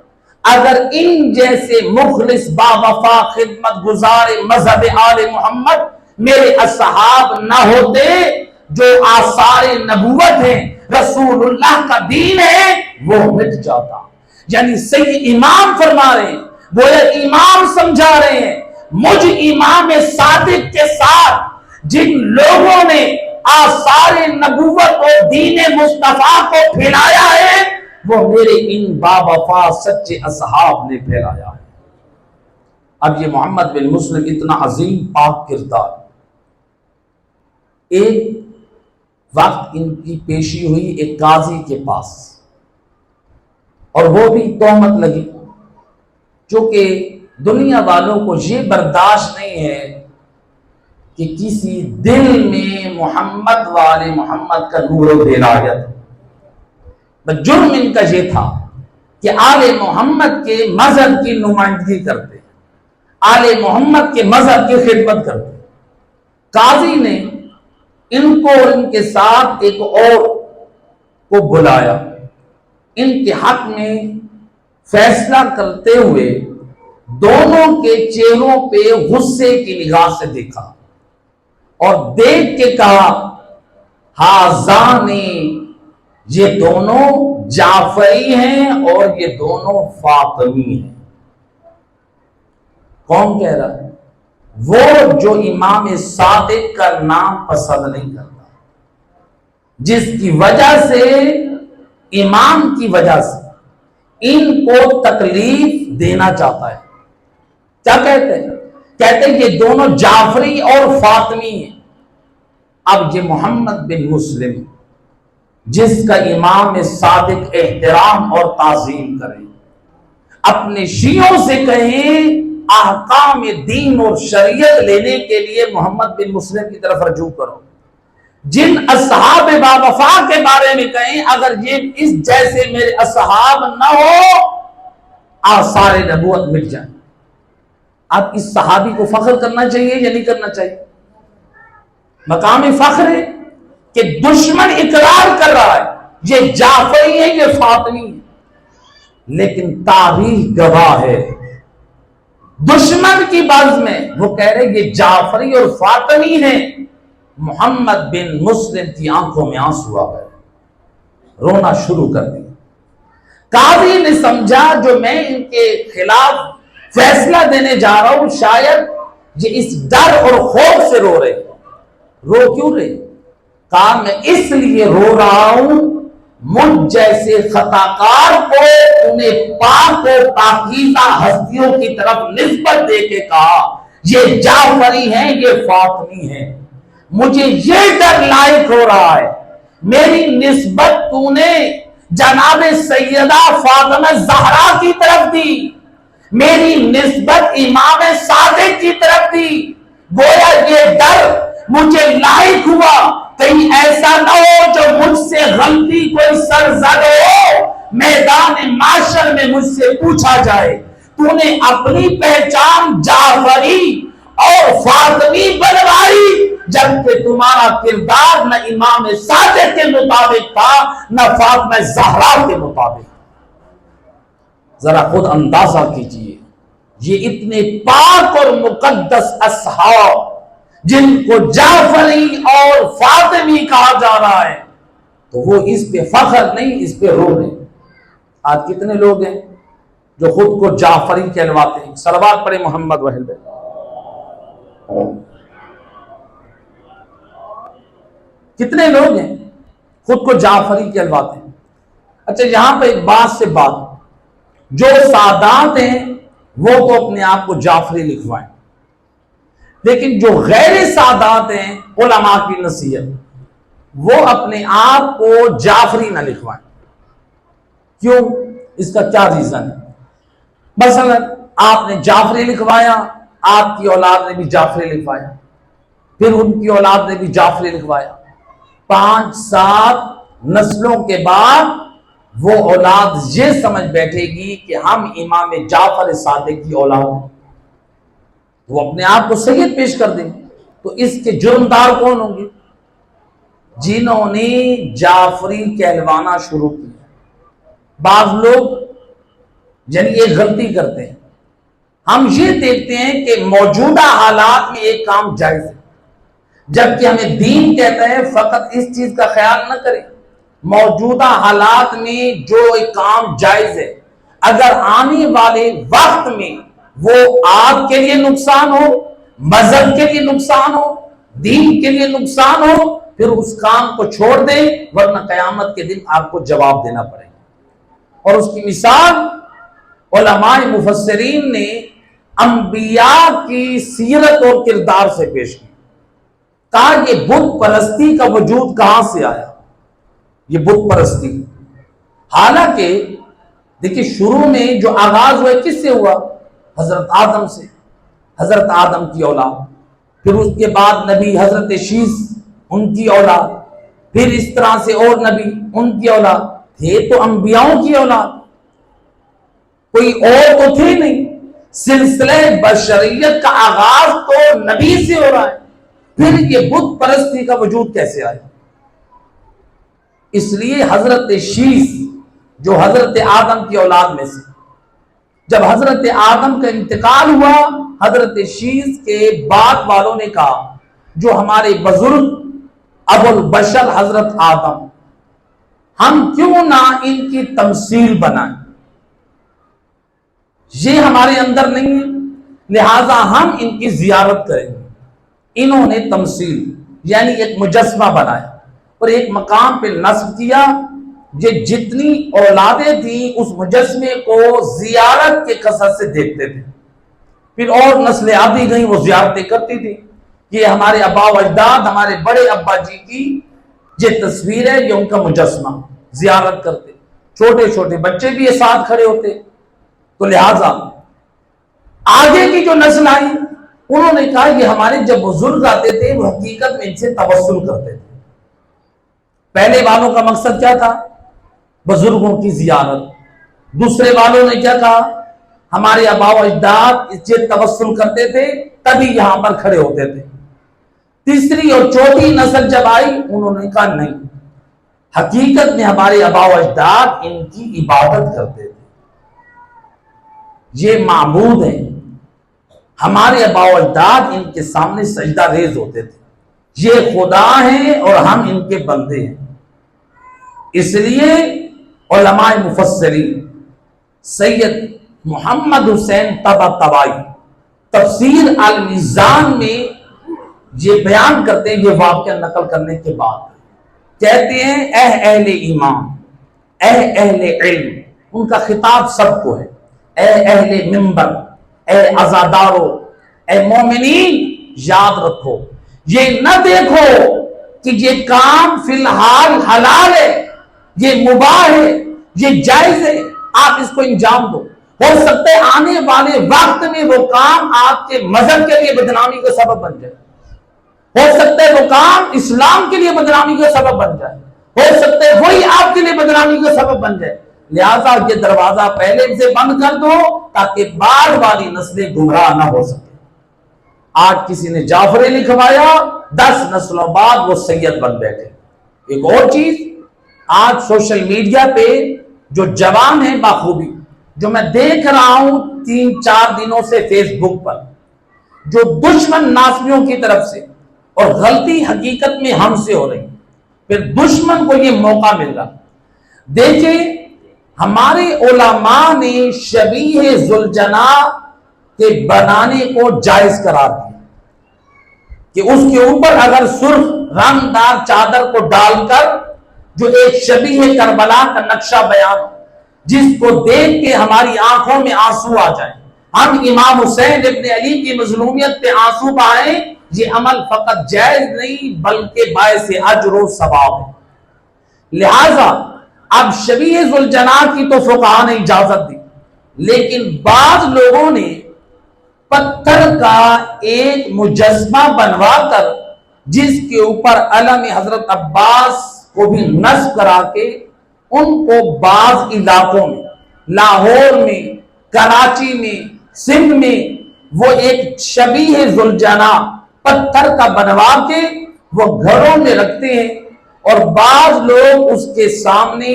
اگر ان جیسے مخلص با وفا خدمت گزار مذہب آل محمد میرے اصحاب نہ ہوتے، جو آثار نبوت ہیں، رسول اللہ کا دین ہے، وہ مٹ جاتا۔ یعنی صحیح امام فرما رہے ہیں، گویا امام سمجھا رہے ہیں مجھ امام صادق کے ساتھ جن لوگوں نے آثار نبوت اور دین مصطفیٰ کو پھیلایا ہے وہ میرے ان با وفا سچے اصحاب نے پھیلایا ہے۔ اب یہ محمد بن مسلم اتنا عظیم پاک کردار، ایک وقت ان کی پیشی ہوئی ایک قاضی کے پاس، اور وہ بھی تہمت لگی، چونکہ دنیا والوں کو یہ برداشت نہیں ہے کہ کسی دل میں محمد والے محمد کا نور و ولایت۔ جرم ان کا یہ تھا کہ آل محمد کے مذہب کی نمائندگی کرتے، آل محمد کے مذہب کی خدمت کرتے۔ قاضی نے ان کو اور ان کے ساتھ ایک اور کو بلایا، ان کے حق میں فیصلہ کرتے ہوئے دونوں کے چہروں پہ غصے کی نگاہ سے دیکھا اور دیکھ کے کہا ہازانی، یہ دونوں جعفری ہیں اور یہ دونوں فاطمی ہیں۔ کون کہہ رہا ہے؟ وہ جو امام صادق کا نام پسند نہیں کرتا، جس کی وجہ سے امام کی وجہ سے ان کو تکلیف دینا چاہتا ہے۔ کیا کہتے ہیں؟ کہتے ہیں یہ دونوں جعفری اور فاطمی ہیں۔ اب یہ محمد بن مسلم جس کا امام صادق احترام اور تعظیم کریں، اپنے شیعوں سے کہیں احکام دین اور شریعت لینے کے لیے محمد بن مسلم کی طرف رجوع کرو، جن اصحاب با وفا کے بارے میں کہیں اگر یہ اس جیسے میرے اصحاب نہ ہو آثار نبوت مٹ جائیں۔ اب اس صحابی کو فخر کرنا چاہیے یا نہیں کرنا چاہیے؟ مقام فخر ہے کہ دشمن اقرار کر رہا ہے یہ جعفری ہے یہ فاطمی ہے، لیکن تاریخ گواہ ہے دشمن کی بز میں وہ کہہ رہے یہ جعفری اور فاطمی ہیں۔ محمد بن مسلم کی آنکھوں میں آنسو آ گئے، رونا شروع کر دیا۔ قاضی نے سمجھا جو میں ان کے خلاف فیصلہ دینے جا رہا ہوں شاید یہ اس ڈر اور خوف سے رو رہے۔ رو کیوں رہے؟ کہا میں اس لیے رو رہا ہوں مجھ جیسے خطاکار کو انہیں پاک و پاکیزہ ہستیوں کی طرف نسبت دے کے کہا یہ جعفری ہیں یہ فاطمی ہیں۔ مجھے یہ ڈر لاحق ہو رہا ہے میری نسبت تو نے جناب سیدہ فاطمہ زہرا کی طرف دی، میری نسبت امام صادق کی طرف دی، گویا یہ ڈر مجھے لاحق ہوا کہیں ایسا نہ ہو جو مجھ سے غلطی کوئی سرزد ہو میدان معاشر میں مجھ سے پوچھا جائے تو نے اپنی پہچان جعفری اور فاطمی بنوائی جبکہ تمہارا کردار نہ امام صادق کے مطابق تھا نہ فاطمہ زہرا کے مطابق۔ ذرا خود اندازہ کیجئے یہ اتنے پاک اور مقدس اصحاب جن کو جعفری اور فاطمی کہا جا رہا ہے تو وہ اس پہ فخر نہیں اس پہ رو رہے۔ آج کتنے لوگ ہیں جو خود کو جعفری کہلواتے ہیں؟ صلوات پڑھیں محمد وحل بے۔ کتنے لوگ ہیں خود کو جعفری کہلواتے ہیں. اچھا یہاں پہ ایک بات سے بات، جو سادات ہیں وہ تو اپنے آپ کو جعفری لکھوائیں، لیکن جو غیر سادات ہیں علماء کی نصیحت وہ اپنے آپ کو جعفری نہ لکھوائیں. کیوں؟ اس کا کیا ریزن ہے؟ مثلا آپ نے جعفری لکھوایا، آپ کی اولاد نے بھی جعفری لکھوایا، پھر ان کی اولاد نے بھی جعفری لکھوایا، 5-7 نسلوں کے بعد وہ اولاد یہ سمجھ بیٹھے گی کہ ہم امام جعفر صادق کی اولاد ہیں، وہ اپنے آپ کو سید پیش کر دیں گے. تو اس کے جرمدار کون ہوں گے؟ جنہوں نے جعفری کہلوانا شروع کیا. بعض لوگ یعنی ایک غلطی کرتے ہیں، ہم یہ دیکھتے ہیں کہ موجودہ حالات میں ایک کام جائز ہے، جبکہ ہمیں دین کہتا ہے فقط اس چیز کا خیال نہ کریں، موجودہ حالات میں جو ایک کام جائز ہے اگر آنے والے وقت میں وہ آپ کے لیے نقصان ہو، مذہب کے لیے نقصان ہو، دین کے لیے نقصان ہو، پھر اس کام کو چھوڑ دیں، ورنہ قیامت کے دن آپ کو جواب دینا پڑے گا. اور اس کی مثال علماء مفسرین نے انبیاء کی سیرت اور کردار سے پیش کی. کہا یہ بت پرستی کا وجود کہاں سے آیا؟ یہ بت پرستی، حالانکہ دیکھیے شروع میں جو آغاز ہوا کس سے ہوا؟ حضرت آدم سے، حضرت آدم کی اولاد، پھر اس کے بعد نبی حضرت شیس ان کی اولاد، پھر اس طرح سے اور نبی ان کی اولاد. تھے تو انبیاؤں کی اولاد، کوئی اور تو تھے نہیں. سلسلہ بشریت کا آغاز تو نبی سے ہو رہا ہے، پھر یہ بت پرستی کا وجود کیسے آیا؟ اس لیے حضرت شیس جو حضرت آدم کی اولاد میں سے، جب حضرت آدم کا انتقال ہوا، حضرت شیس کے بعد والوں نے کہا جو ہمارے بزرگ ابو البشر حضرت آدم، ہم کیوں نہ ان کی تمثیل بنائیں؟ یہ ہمارے اندر نہیں ہے، لہذا ہم ان کی زیارت کریں گے. انہوں نے تمثیل یعنی ایک مجسمہ بنایا اور ایک مقام پہ نصب کیا. یہ جتنی اولادیں تھیں اس مجسمے کو زیارت کے قصد سے دیکھتے تھے. پھر اور نسلیں آتی گئیں، وہ زیارتیں کرتی تھی. یہ ہمارے ابا و اجداد، ہمارے بڑے ابا جی کی یہ تصویر ہے، یہ ان کا مجسمہ، زیارت کرتے. چھوٹے چھوٹے بچے بھی یہ ساتھ کھڑے ہوتے. تو لہذا آگے کی جو نسل آئی انہوں نے کہا یہ ہمارے جب بزرگ آتے تھے وہ حقیقت میں ان سے توسل کرتے تھے. پہلے والوں کا مقصد کیا تھا؟ بزرگوں کی زیارت. دوسرے والوں نے کیا کہا؟ ہمارے آبا و اجداد اس سے توسل کرتے تھے تبھی یہاں پر کھڑے ہوتے تھے. تیسری اور چوتھی نسل جب آئی انہوں نے کہا نہیں، حقیقت میں ہمارے آبا و اجداد ان کی عبادت کرتے تھے، یہ معبود ہیں، ہمارے آبا و اجداد ان کے سامنے سجدہ ریز ہوتے تھے، یہ خدا ہیں اور ہم ان کے بندے ہیں. اس لیے علماء مفسرین سید محمد حسین طباطبائی تفسیر المیزان میں یہ بیان کرتے ہیں، یہ واقعہ نقل کرنے کے بعد کہتے ہیں اے اہل ایمان، اے اہل علم، ان کا خطاب سب کو ہے، اے اہل منبر، اے عزادارو، اے مومنین، یاد رکھو، یہ نہ دیکھو کہ یہ کام فی الحال حلال ہے، یہ مباح ہے، یہ جائز ہے، آپ اس کو انجام دو. ہو سکتا ہے آنے والے وقت میں وہ کام آپ کے مذہب کے لیے بدنامی کا سبب بن جائے، ہو سکتا ہے وہ کام اسلام کے لیے بدنامی کا سبب بن جائے، ہو سکتا ہے وہی آپ کے لیے بدنامی کا سبب بن جائے. لہذا یہ دروازہ پہلے سے بند کر دو تاکہ بعد والی نسلیں گمراہ نہ ہو سکے. آج کسی نے جعفری لکھوایا، 10 نسلوں بعد وہ سید بن بیٹھے. ایک اور چیز، آج سوشل میڈیا پہ جو جوان ہیں باخوبی، جو میں دیکھ رہا ہوں 3-4 دنوں سے فیس بک پر، جو دشمن ناسمیوں کی طرف سے، اور غلطی حقیقت میں ہم سے ہو رہی، پھر دشمن کو یہ موقع مل رہا. دیکھیں ہمارے علماء نے شبیہ ذوالجناح کے بنانے کو جائز قرار دیا. کہ اس کے اوپر اگر سرخ رنگ دار چادر کو ڈال کر جو ایک شبیہ کربلا کا نقشہ بیان ہو، جس کو دیکھ کے ہماری آنکھوں میں آنسو آ جائیں، ہم امام حسین ابن علی کی مظلومیت پہ آنسو بہائیں، یہ عمل فقط جائز نہیں بلکہ باعث اجر و ثواب ہے۔ لہذا اب شبیہ ذوالجناح کی تو فقہا نے اجازت دی، لیکن بعض لوگوں نے پتھر کا ایک مجسمہ بنوا کر جس کے اوپر علم حضرت عباس کو بھی نصب کرا کے ان کو بعض علاقوں میں، لاہور میں، کراچی میں، سندھ میں، وہ ایک شبیہ ذوالجناح پتھر کا بنوا کے وہ گھروں میں رکھتے ہیں، اور بعض لوگ اس کے سامنے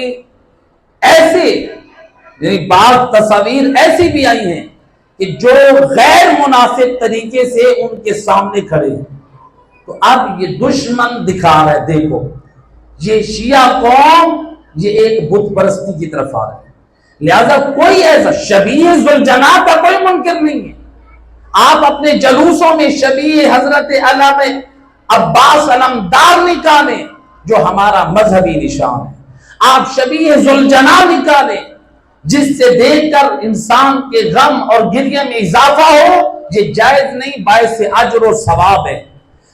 ایسے، یعنی بعض تصاویر ایسی بھی آئی ہیں کہ جو غیر مناسب طریقے سے ان کے سامنے کھڑے ہیں۔ تو اب یہ دشمن دکھا رہا ہے، دیکھو یہ شیعہ قوم یہ ایک بت پرستی کی طرف آ رہا ہے، لہذا کوئی ایسا شبیہ ذوالجناح کا کوئی منکر نہیں ہے۔ آپ اپنے جلوسوں میں شبیہ حضرت علم عباس علمدار نکالیں جو ہمارا مذہبی نشان ہے، آپ شبیہ ذوالجناح نکالیں جس سے دیکھ کر انسان کے غم اور گریہ میں اضافہ ہو، یہ جائز نہیں، باعث اجر و ثواب ہے۔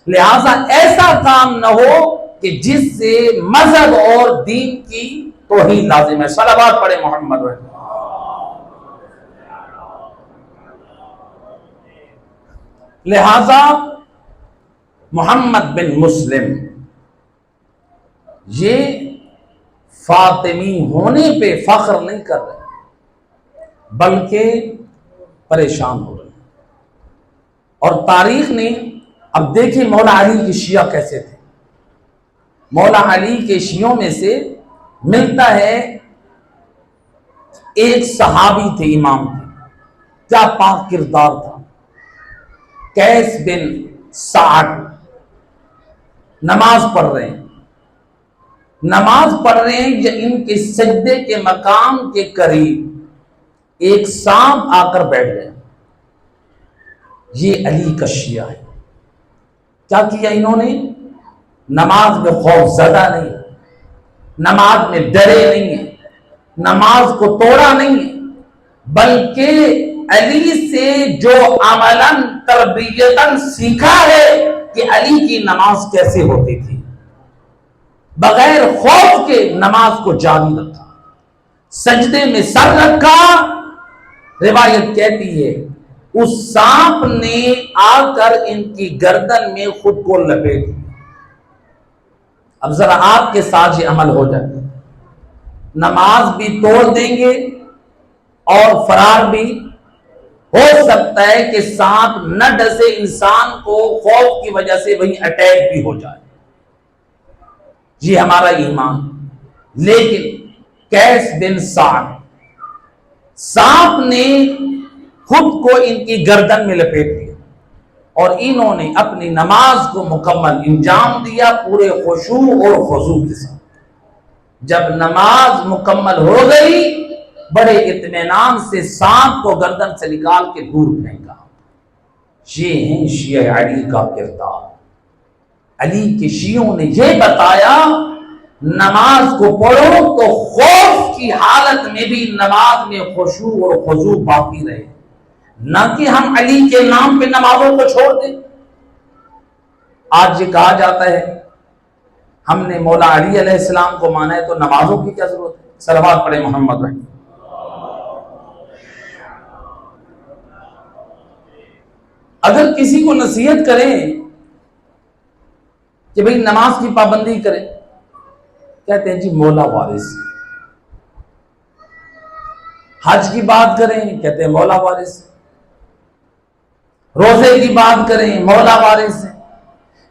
لہذا ایسا کام نہ ہو کہ جس سے مذہب اور دین کی توہین لازم ہے۔ صلوات پڑھے محمد رسول۔ لہذا محمد بن مسلم یہ فاطمی ہونے پہ فخر نہیں کر رہے بلکہ پریشان ہو رہے ہیں، اور تاریخ نے، اب دیکھیں مولا علی کی شیعہ کیسے تھے۔ مولا علی کے شیعوں میں سے ملتا ہے ایک صحابی تھے امام کے، کیا پاک کردار تھا، قیس بن سعد، نماز پڑھ رہے ہیں، نماز پڑھ رہے ہیں، یا ان کے سجدے کے مقام کے قریب ایک سانپ آ کر بیٹھ گیا۔ یہ علی کا شیعہ ہے۔ کیا کیا انہوں نے؟ نماز میں خوف زدہ نہیں، نماز میں ڈرے نہیں ہیں، نماز کو توڑا نہیں ہے، بلکہ علی سے جو عملاً تربیتاً سیکھا ہے کہ علی کی نماز کیسے ہوتی تھی، بغیر خوف کے نماز کو جاری رکھا، سجدے میں سر رکھا۔ روایت کہتی ہے اس سانپ نے آ کر ان کی گردن میں خود کو لپیٹ دیا۔ اب ذرا آپ کے ساتھ یہ عمل ہو جائے، نماز بھی توڑ دیں گے اور فرار بھی ہو سکتا ہے کہ سانپ نہ ڈسے، انسان کو خوف کی وجہ سے وہی اٹیک بھی ہو جائے، یہ ہمارا ایمان۔ لیکن قیس بن سعد، سانپ نے خود کو ان کی گردن میں لپیٹ دیا، اور انہوں نے اپنی نماز کو مکمل انجام دیا پورے خشوع اور خضوع کے ساتھ۔ جب نماز مکمل ہو گئی، بڑے اطمینان سے سانپ کو گردن سے نکال کے دور پھینکا۔ یہ ہیں شیعہ علی کا کردار۔ علی کے شیعوں نے یہ بتایا نماز کو پڑھو تو خوف کی حالت میں بھی نماز میں خشوع اور خضوع باقی رہے، نہ کہ ہم علی کے نام پہ نمازوں کو چھوڑ دیں۔ آج یہ کہا جاتا ہے ہم نے مولا علی علیہ السلام کو مانا ہے تو نمازوں کی کیا ضرورت ہے؟ صلوات پڑھے محمد رحمہ۔ اگر کسی کو نصیحت کریں کہ بھئی نماز کی پابندی کریں، کہتے ہیں جی مولا وارث۔ حج کی بات کریں، کہتے ہیں مولا وارث۔ روزے کی بات کریں، مولا وارث ہے۔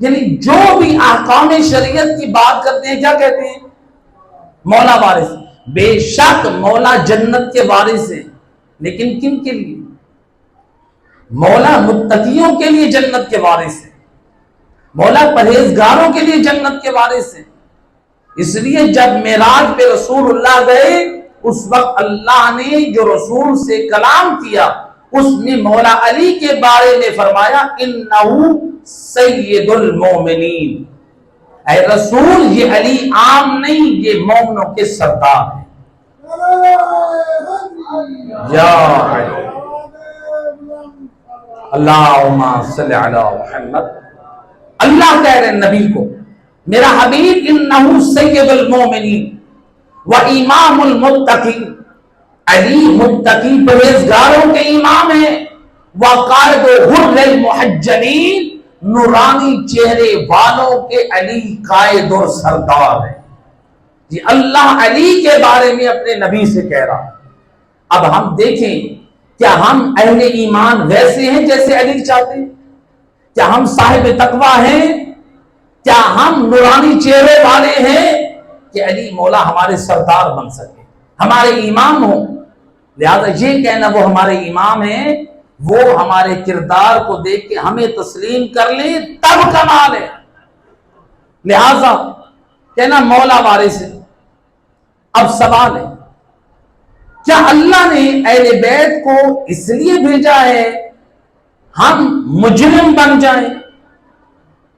یعنی جو بھی احکام شریعت کی بات کرتے ہیں کیا کہتے ہیں؟ مولا وارث۔ بے شک مولا جنت کے وارث ہیں، لیکن کن کے لیے؟ مولا متقیوں کے لیے جنت کے وارث ہیں، مولا پرہیزگاروں کے لیے جنت کے وارث ہیں۔ اس لیے جب معراج پہ رسول اللہ گئے، اس وقت اللہ نے جو رسول سے کلام کیا اس میں مولا علی کے بارے میں فرمایا انہو سید المومنین، اے رسول یہ علی عام نہیں، یہ مومنوں کے سردار ہیں۔ یا علی اللہم صلی علی محمد، اللہ کہہ رہے ہیں نبی کو، میرا حبیب انہو سید المومنین و امام المتقین، علی متقی پرہیزگاروں کے امام ہیں، وقائد غر المحجلین، نورانی چہرے والوں کے علی قائد اور سردار ہیں۔ جی اللہ علی کے بارے میں اپنے نبی سے کہہ رہا ہے۔ اب ہم دیکھیں کیا ہم اہل ایمان ویسے ہیں جیسے علی چاہتے ہیں؟ کیا ہم صاحب تقویٰ ہیں؟ کیا ہم نورانی چہرے والے ہیں کہ علی مولا ہمارے سردار بن سکے، ہمارے امام ہوں؟ لہذا یہ کہنا وہ ہمارے امام ہیں، وہ ہمارے کردار کو دیکھ کے ہمیں تسلیم کر لیں تب کمال ہے۔ لہذا کہنا مولا وارث ہے۔ اب سوال ہے، کیا اللہ نے اہل بیت کو اس لیے بھیجا ہے ہم مجرم بن جائیں؟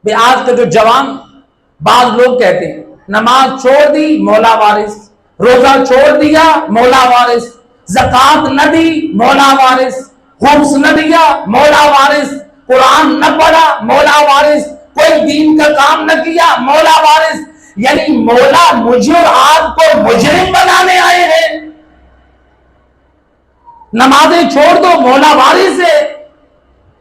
بے آج کا جو جوان، بعض لوگ کہتے ہیں نماز چھوڑ دی مولا وارث، روزہ چھوڑ دیا مولا وارث، زکوٰۃ نہ دی مولا وارث، خمس نہ دیا مولا وارث، قرآن نہ پڑھا مولا وارث، کوئی دین کا کام نہ کیا مولا وارث۔ یعنی مولا مجھے اور آپ کو مجرم بنانے آئے ہیں۔ نمازیں چھوڑ دو مولا وارث ہے،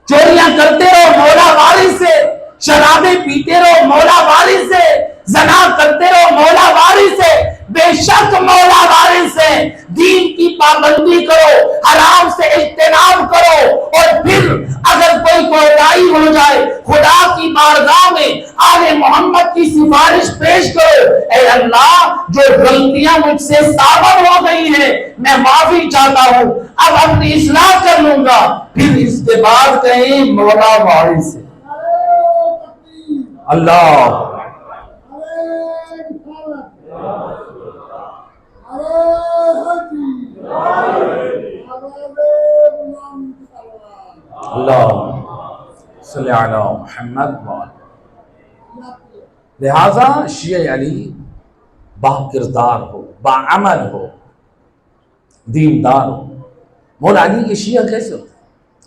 چوریاں کرتے رہو مولا وارث ہے، شرابیں پیتے رہو مولا وارث ہے، زنا کرتے رہو مولا وارث ہے۔ بے شک مولا وارث ہے، دین کی پابندی کرو، حرام سے اجتناب کرو، اور پھر اگر کوئی کوتاہی ہو جائے خدا کی بارگاہ میں آل محمد کی سفارش پیش کرو، اے اللہ جو غلطیاں مجھ سے ثابت ہو گئی ہیں میں معافی چاہتا ہوں، اب اپنی اصلاح کر لوں گا، پھر اس کے بعد کہیں مولا وارث ہے۔ اللہ اللہ صلی علی محمد وآلہ۔ لہذا شیعہ علی با کردار ہو، با عمل ہو، دیندار ہو۔ مولا علی کے شیعہ کیسے ہوتے؟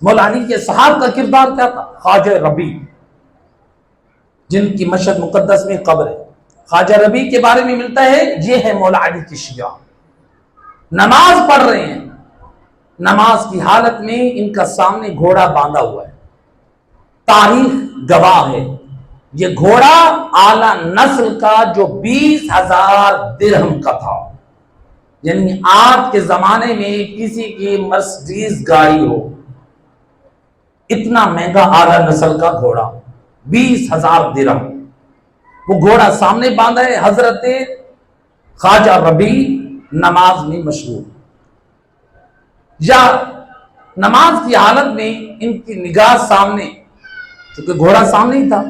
مولا علی کے صحابہ کا کردار کیا تھا؟ خواجہ ربیع جن کی مشہد مقدس میں قبر ہے، خواجہ ربیع کے بارے میں ملتا ہے یہ ہے مولا علی کی شیعہ۔ نماز پڑھ رہے ہیں، نماز کی حالت میں ان کا سامنے گھوڑا باندھا ہوا ہے، تاریخ گواہ ہے یہ گھوڑا اعلیٰ نسل کا جو 20,000 درہم کا تھا۔ یعنی آج کے زمانے میں کسی کی مرسڈیز گاڑی ہو، اتنا مہنگا اعلیٰ نسل کا گھوڑا 20,000 درہم، وہ گھوڑا سامنے باندھا ہے۔ حضرت خواجہ ربیع نماز میں مشغول، یا نماز کی حالت میں ان کی نگاہ سامنے، کیونکہ گھوڑا سامنے ہی تھا،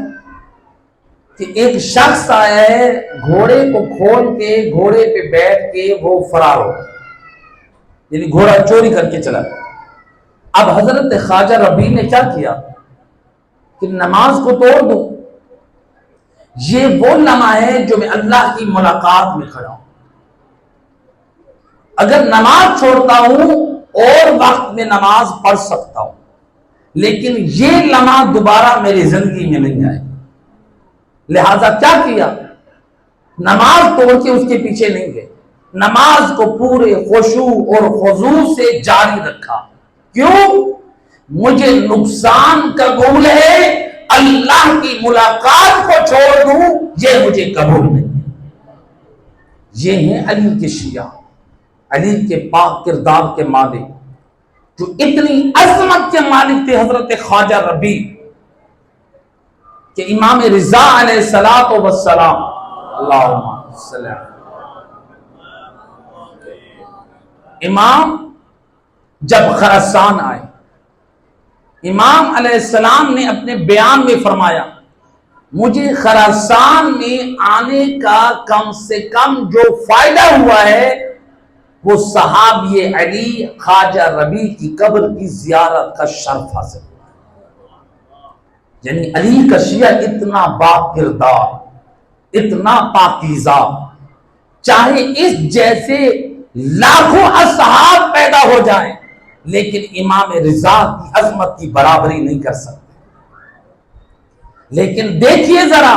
کہ ایک شخص آیا ہے، گھوڑے کو کھول کے گھوڑے پہ بیٹھ کے وہ فرار ہو، یعنی گھوڑا چوری کر کے چلا گیا۔ اب حضرت خواجہ ربیع نے کیا کیا کہ نماز کو توڑ دوں، یہ وہ لمحہ ہے جو میں اللہ کی ملاقات میں کھڑا ہوں، اگر نماز چھوڑتا ہوں اور وقت میں نماز پڑھ سکتا ہوں، لیکن یہ لمحہ دوبارہ میری زندگی میں نہیں آئے۔ لہذا کیا کیا؟ نماز توڑ کے اس کے پیچھے نہیں گئے، نماز کو پورے خشوع اور خضوع سے جاری رکھا۔ کیوں؟ مجھے نقصان قبول ہے، اللہ کی ملاقات کو چھوڑ دوں یہ مجھے قبول نہیں۔ یہ ہیں علی کے شیعہ، علی کے پاک کردار کے مالک، جو اتنی عظمت کے مالک تھے حضرت خواجہ ربیع کہ امام رضا علیہ السلام، اللہم صلی اللہ، امام جب خراسان آئے، امام علیہ السلام نے اپنے بیان میں فرمایا مجھے خراسان میں آنے کا کم سے کم جو فائدہ ہوا ہے وہ صحابی علی خواجہ ربیع کی قبر کی زیارت کا شرف حاصل ہوا۔ یعنی علی کا شیعہ اتنا با کردار، اتنا پاکیزہ، چاہے اس جیسے لاکھوں اصحاب پیدا ہو جائیں لیکن امام رضا کی عظمت کی برابری نہیں کر سکتے۔ لیکن دیکھیے ذرا،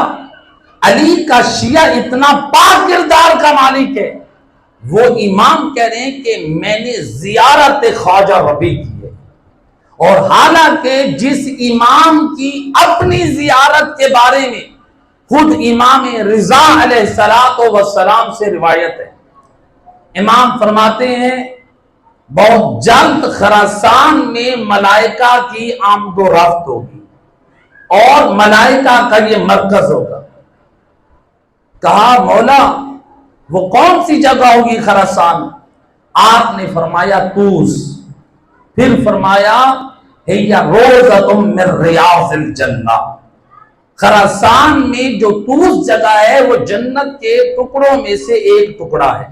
علی کا شیعہ اتنا پاک کردار کا مالک ہے، وہ امام کہہ رہے ہیں کہ میں نے زیارت خواجہ ربیع کی ہے، اور حالانکہ جس امام کی اپنی زیارت کے بارے میں خود امام رضا علیہ السلام سے روایت ہے، امام فرماتے ہیں بہت جلد خراسان میں ملائکہ کی آمد و رفت ہوگی اور ملائکہ کا یہ مرکز ہوگا۔ کہا مولا وہ کون سی جگہ ہوگی خراسان؟ آپ نے فرمایا طوس، پھر فرمایا ہی روضۃ من ریاض الجنہ، خراسان میں جو طوس جگہ ہے وہ جنت کے ٹکڑوں میں سے ایک ٹکڑا ہے۔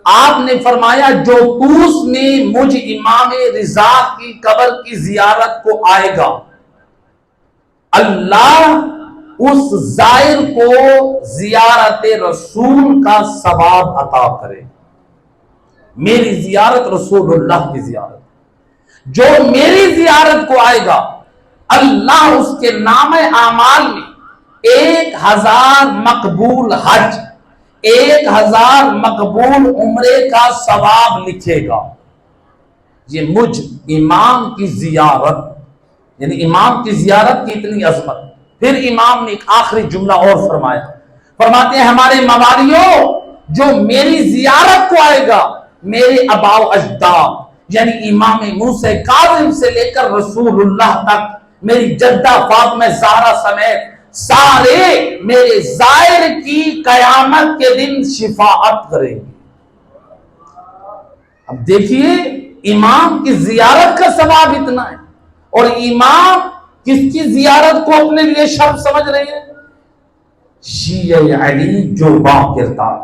آپ نے فرمایا جو طوس میں مجھ امام رضا کی قبر کی زیارت کو آئے گا، اللہ اس زائر کو زیارت رسول کا ثواب عطا کرے۔ میری زیارت رسول اللہ کی زیارت، جو میری زیارت کو آئے گا اللہ اس کے نام اعمال میں 1000 مقبول حج، 1000 مقبول عمرے کا ثواب لکھے گا۔ یہ مجھ امام کی زیارت، یعنی امام کی زیارت کی اتنی عظمت۔ پھر امام نے ایک آخری جملہ اور فرمایا، فرماتے ہیں ہمارے موالیوں، جو میری زیارت کو آئے گا میرے آباء و اجداد یعنی امام موسیٰ کاظم سے لے کر رسول اللہ تک، میری جدہ فاطمہ زہرا سمیت سارے میرے زائر کی قیامت کے دن شفاعت کریں گے۔ اب دیکھیے امام کی زیارت کا ثواب اتنا ہے، اور امام کس کی زیارت کو اپنے لیے شرف سمجھ رہے ہیں؟ شیعہ علی جو با کردار،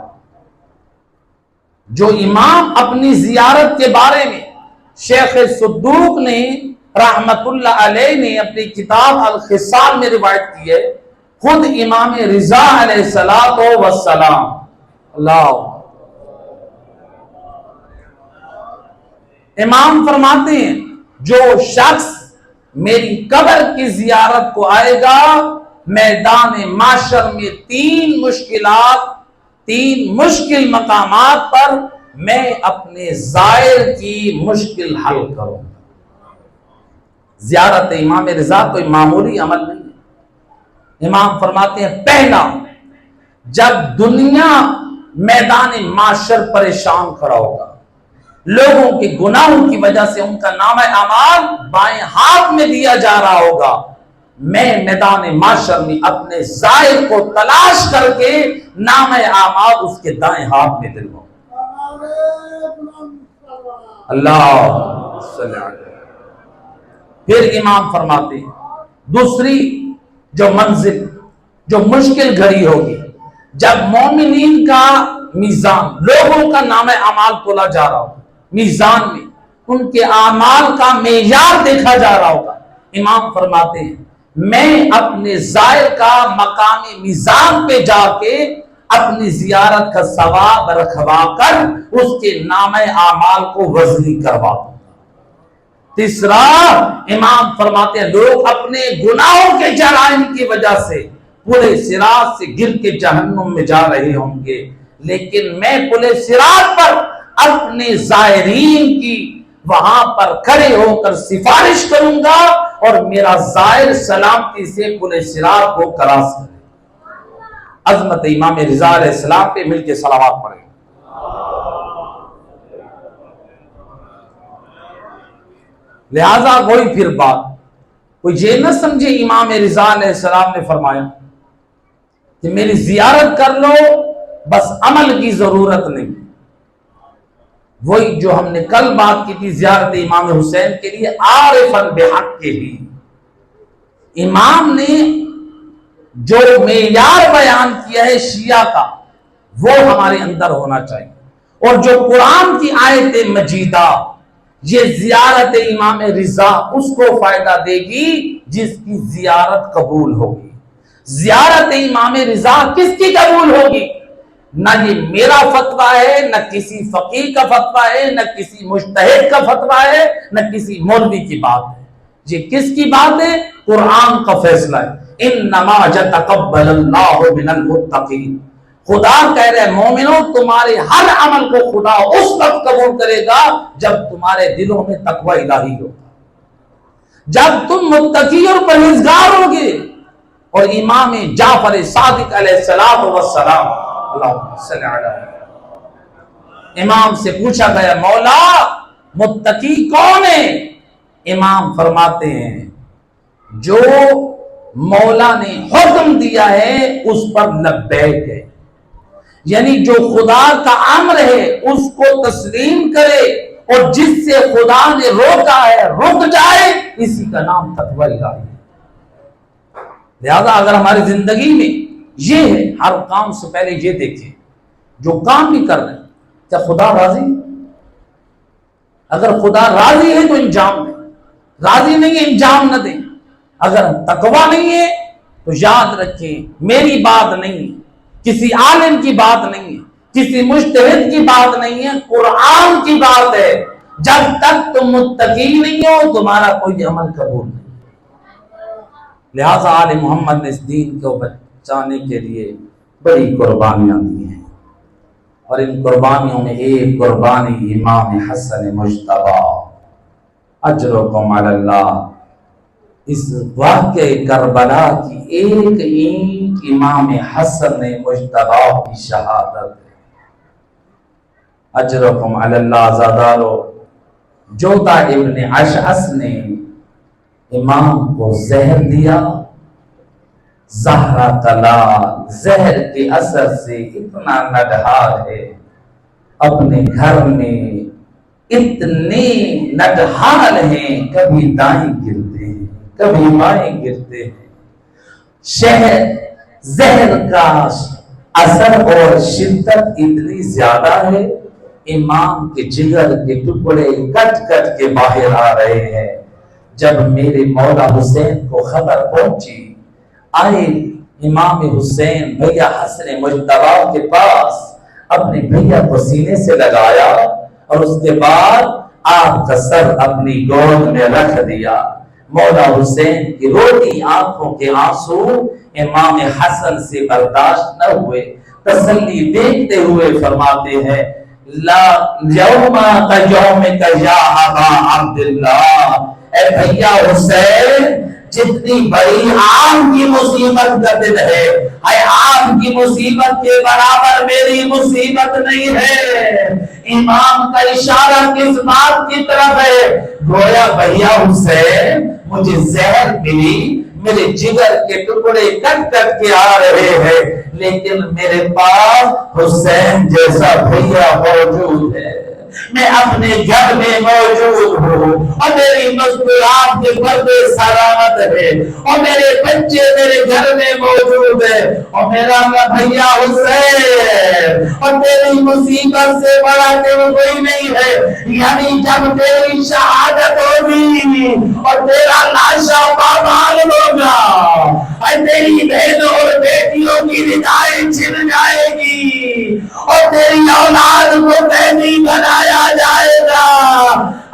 جو امام اپنی زیارت کے بارے میں شیخ صدوق نے رحمت اللہ علیہ نے اپنی کتاب الخصال میں روایت کی ہے، خود امام رضا علیہ السلام اللہ امام فرماتے ہیں جو شخص میری قبر کی زیارت کو آئے گا میدان معاشر میں 3 مشکلات، 3 مشکل مقامات پر میں اپنے زائر کی مشکل حل کروں۔ زیارت امام رضا کوئی معمولی عمل نہیں ہے۔ امام فرماتے ہیں پہلا، جب دنیا میدان معاشر پریشان کھڑا ہوگا، لوگوں کے گناہوں کی وجہ سے ان کا نام اعمال بائیں ہاتھ میں دیا جا رہا ہوگا، میں میدان معاشر میں اپنے زائر کو تلاش کر کے نام اعمال اس کے دائیں ہاتھ میں دلواؤں۔ اللہ صلی اللہ علیہ وسلم۔ پھر امام فرماتے ہیں دوسری جو منزل، جو مشکل گھڑی ہوگی، جب مومنین کا میزان، لوگوں کا نام اعمال تولا جا رہا ہوگا، میزان میں ان کے اعمال کا معیار دیکھا جا رہا ہوگا، امام فرماتے ہیں میں اپنے زائر کا مقام میزان پہ جا کے اپنی زیارت کا ثواب رکھوا کر اس کے نام اعمال کو وزنی کروا دوں۔ تیسرا، امام فرماتے ہیں لوگ اپنے گناہوں کے جرائم کی وجہ سے پورے صراط سے گر کے جہنم میں جا رہے ہوں گے، لیکن میں پورے صراط پر اپنے زائرین کی وہاں پر کھڑے ہو کر سفارش کروں گا اور میرا زائر سلامتی سے پورے صراط کو کراس کرے۔ عظمت امام رضا علیہ السلام پہ مل کے صلوات پڑھیں۔ لہذا وہی پھر بات، کوئی یہ نہ سمجھے امام رضا علیہ السلام نے فرمایا کہ میری زیارت کر لو بس عمل کی ضرورت نہیں۔ وہی جو ہم نے کل بات کی تھی زیارت امام حسین کے لیے عارفاً بحق کے لیے، امام نے جو معیار بیان کیا ہے شیعہ کا وہ ہمارے اندر ہونا چاہیے، اور جو قرآن کی آیت مجیدہ یہ زیارت امام رضا اس کو فائدہ دے گی جس کی زیارت قبول ہوگی۔ زیارت امام رضا کس کی قبول ہوگی؟ نہ یہ میرا فتویٰ ہے، نہ کسی فقیہ کا فتویٰ ہے، نہ کسی مجتہد کا فتویٰ ہے، نہ کسی مولوی کی بات ہے۔ یہ کس کی بات ہے؟ قرآن کا فیصلہ ہے۔ انما یتقبل اللہ من المتقین، خدا کہہ رہے مومنوں تمہارے ہر عمل کو خدا اس وقت قبول کرے گا جب تمہارے دلوں میں تقوی الہی ہوگا، جب تم متقی اور پرہیزگار ہوگے۔ اور امام جعفر صادق علیہ السلام، اللہم صلی علیہ، امام سے پوچھا گیا مولا متقی کون ہے؟ امام فرماتے ہیں جو مولا نے حکم دیا ہے اس پر لبیک ہے، یعنی جو خدا کا امر ہے اس کو تسلیم کرے، اور جس سے خدا نے روکا ہے رک جائے، اسی کا نام تقوی الہی ہے۔ لہذا اگر ہماری زندگی میں یہ ہے، ہر کام سے پہلے یہ دیکھیں جو کام بھی کر رہے ہیں کیا خدا راضی؟ اگر خدا راضی ہے تو انجام دیں، راضی نہیں ہے انجام نہ دیں۔ اگر تقوی نہیں ہے تو یاد رکھیں میری بات نہیں ہے، کسی عالم کی بات نہیں ہے، کسی مجتہد کی بات نہیں ہے، قرآن کی بات ہے۔ جب تک تم متقی نہیں ہو تمہارا کوئی عمل قبول نہیں۔ لہذا آل محمد نے اس دین کو بچانے کے لیے بڑی قربانیاں دی ہیں، اور ان قربانیوں میں ایک قربانی امام حسن مجتبی اجرکم علی اللہ، اس واقعہ کربلا کی ایک اینٹ امام حسن مجتبی کی شہادت ہے۔ اجرکم علی اللہ زادارو، جوتا ابن اشعث نے امام کو زہر دیا، زہرہ تلال، زہر کے اثر سے اتنا نڈھال ہے، اپنے گھر میں اتنے نڈھال ہیں، کبھی دائیں گرتے ہیں کبھی بائیں گرتے ہیں۔ زہر کا اثر اور شدت اتنی زیادہ ہے، امام کے جگر کے ٹکڑے کٹ کٹ کے باہر آ رہے ہیں۔ جب میرے مولا حسین کو خبر پہنچی، آئے امام حسین بھیا حسن مجتبی کے پاس، اپنے بھیا کو سینے سے لگایا، اور اس کے بعد آپ کا سر اپنی گود میں رکھ دیا۔ مولا حسین کی روتی آنکھوں کے آنسو امام حسن سے برداشت نہ ہوئے، تسلی دیکھتے ہوئے فرماتے ہیں لا یوم کا یوم کا یا ابا عبداللہ، اے بھیا حسین جتنی بڑی آپ کی مصیبت کا دن ہے، اے آپ کی مصیبت کے برابر میری مصیبت نہیں ہے۔ امام کا اشارہ کس بات کی طرف ہے؟ گویا بھیا حسین مجھے زہر ملی، میرے جگر کے ٹکڑے کٹ کٹ کے آ رہے ہیں، لیکن میرے پاس حسین جیسا بھیا موجود ہے، میں اپنے گھر میں موجود ہوں، اور میری مستورات کے پردے سلامت ہے، اور میرے بچے میرے گھر میں موجود ہے، اور میرا بھیا حسین، اور تیری مصیبت سے بڑا کوئی نہیں ہے۔ یعنی جب تیری شہادت ہوگی اور تیرا لاشا پامال ہوگا، اور تیری بہنوں اور بیٹیوں کی ردائیں چھن جائے گی، اور تیری اولاد کو قیدی بنایا جائے گا،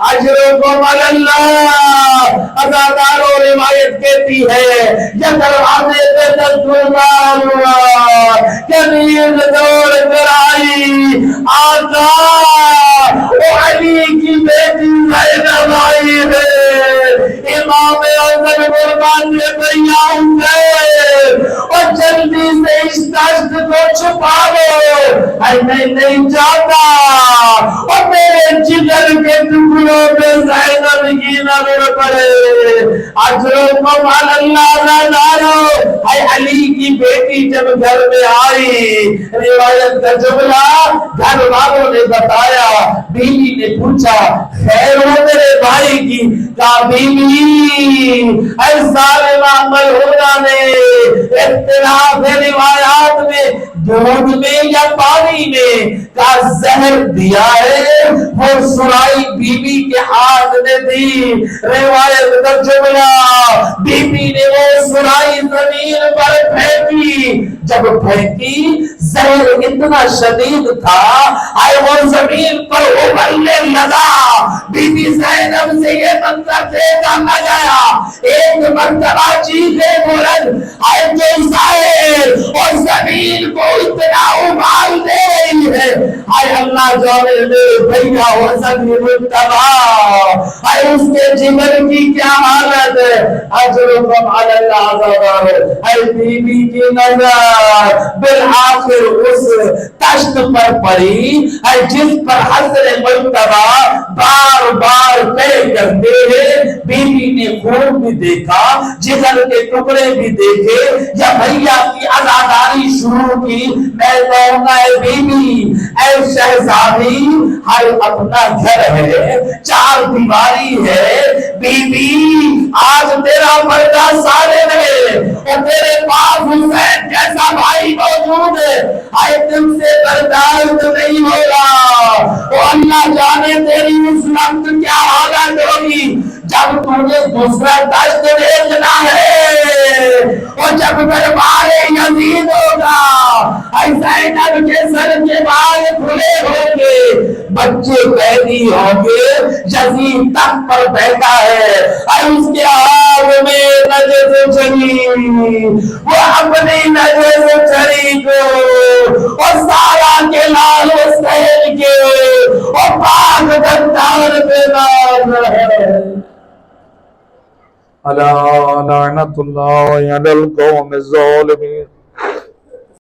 اجرکم علی اللہ۔ ازاداروں روایت کہتی ہے یہ دروازے پہ دستگار ہوا، کبیر دوڑ کر آئی، آقا وہ علی کی بیٹی زینب آئی ہے، امام اعظم قربان کے بھیا ہوئے، اور جلدی سے اس دشت کو چھپا لو، میں نہیں چاہتا اور میرے جگر کے ٹکڑوں میں زینب کی نظر پڑے۔ اجرکم علی اللہ زادارو، اے علی کی بیٹی جب گھر میں آئی، روایت کا جملہ گھر والوں نے بتایا، بیوی نے پوچھا خیر ہو میرے بھائی کی؟ کہا بیوی اے ظالمہ ملعونہ نے اختلاف روایات میں دودھ میں یا پانی میں کا زہر دیا ہے، وہ سرائی بی بی کے ہاتھ میں دی. روایت ترجمہ بی بی نے وہ سرائی زمین پر پھینکی. جب پھینکی زہر اتنا شدید تھا آئے وہ زمین پر ابلنے لگا. بی بی زینب سے یہ منظر دیکھا نہ گیا. ایک مرتبہ چیخے بلند آئے جو زہر اور زمین کو اتنا ابال دے رہی ہے. آئے اللہ جانے میرے بھیا حسن مجتبی آئے اس کے جگر کی کیا حالت ہے. اجرکم علی اللہ. آئے بی بی کی نظر بالآخر اس تشت پر پڑی جس پر حضرت مجتبی بار بار پے کرتے ہیں. بی بی نے خون بھی دیکھا, جگر کے ٹکڑے بھی دیکھے. یا بھیا کی عزاداری شروع کی. میں کہوں گا اے بی بی, اے شہزادی, ہر اپنا گھر ہے, چار دیواری ہے. بی بی آج تیرا پردہ سارے ہے اور تیرے پاس حسین جیسا بھائی موجود ہے. آئے تم سے برداشت نہیں ہوگا. وہ اللہ جانے تیری اس وقت کیا حالت ہوگی جب تمہیں دوسرا دشت بھیجنا ہے اور جب دربار یزید ہوگا. زینب کے سر کے بال کھلے ہوں گے, بچے قیدی ہوں گے, یزید تخت پر بیٹھا ہے. اس کے ہاتھ میں نجف چلی, وہ اپنی نجف چلی کو اور سارا کے لال حسین کے اور پاک دندار پہ ناز ہے. الا لعنت اللہ علی القوم الظالمین.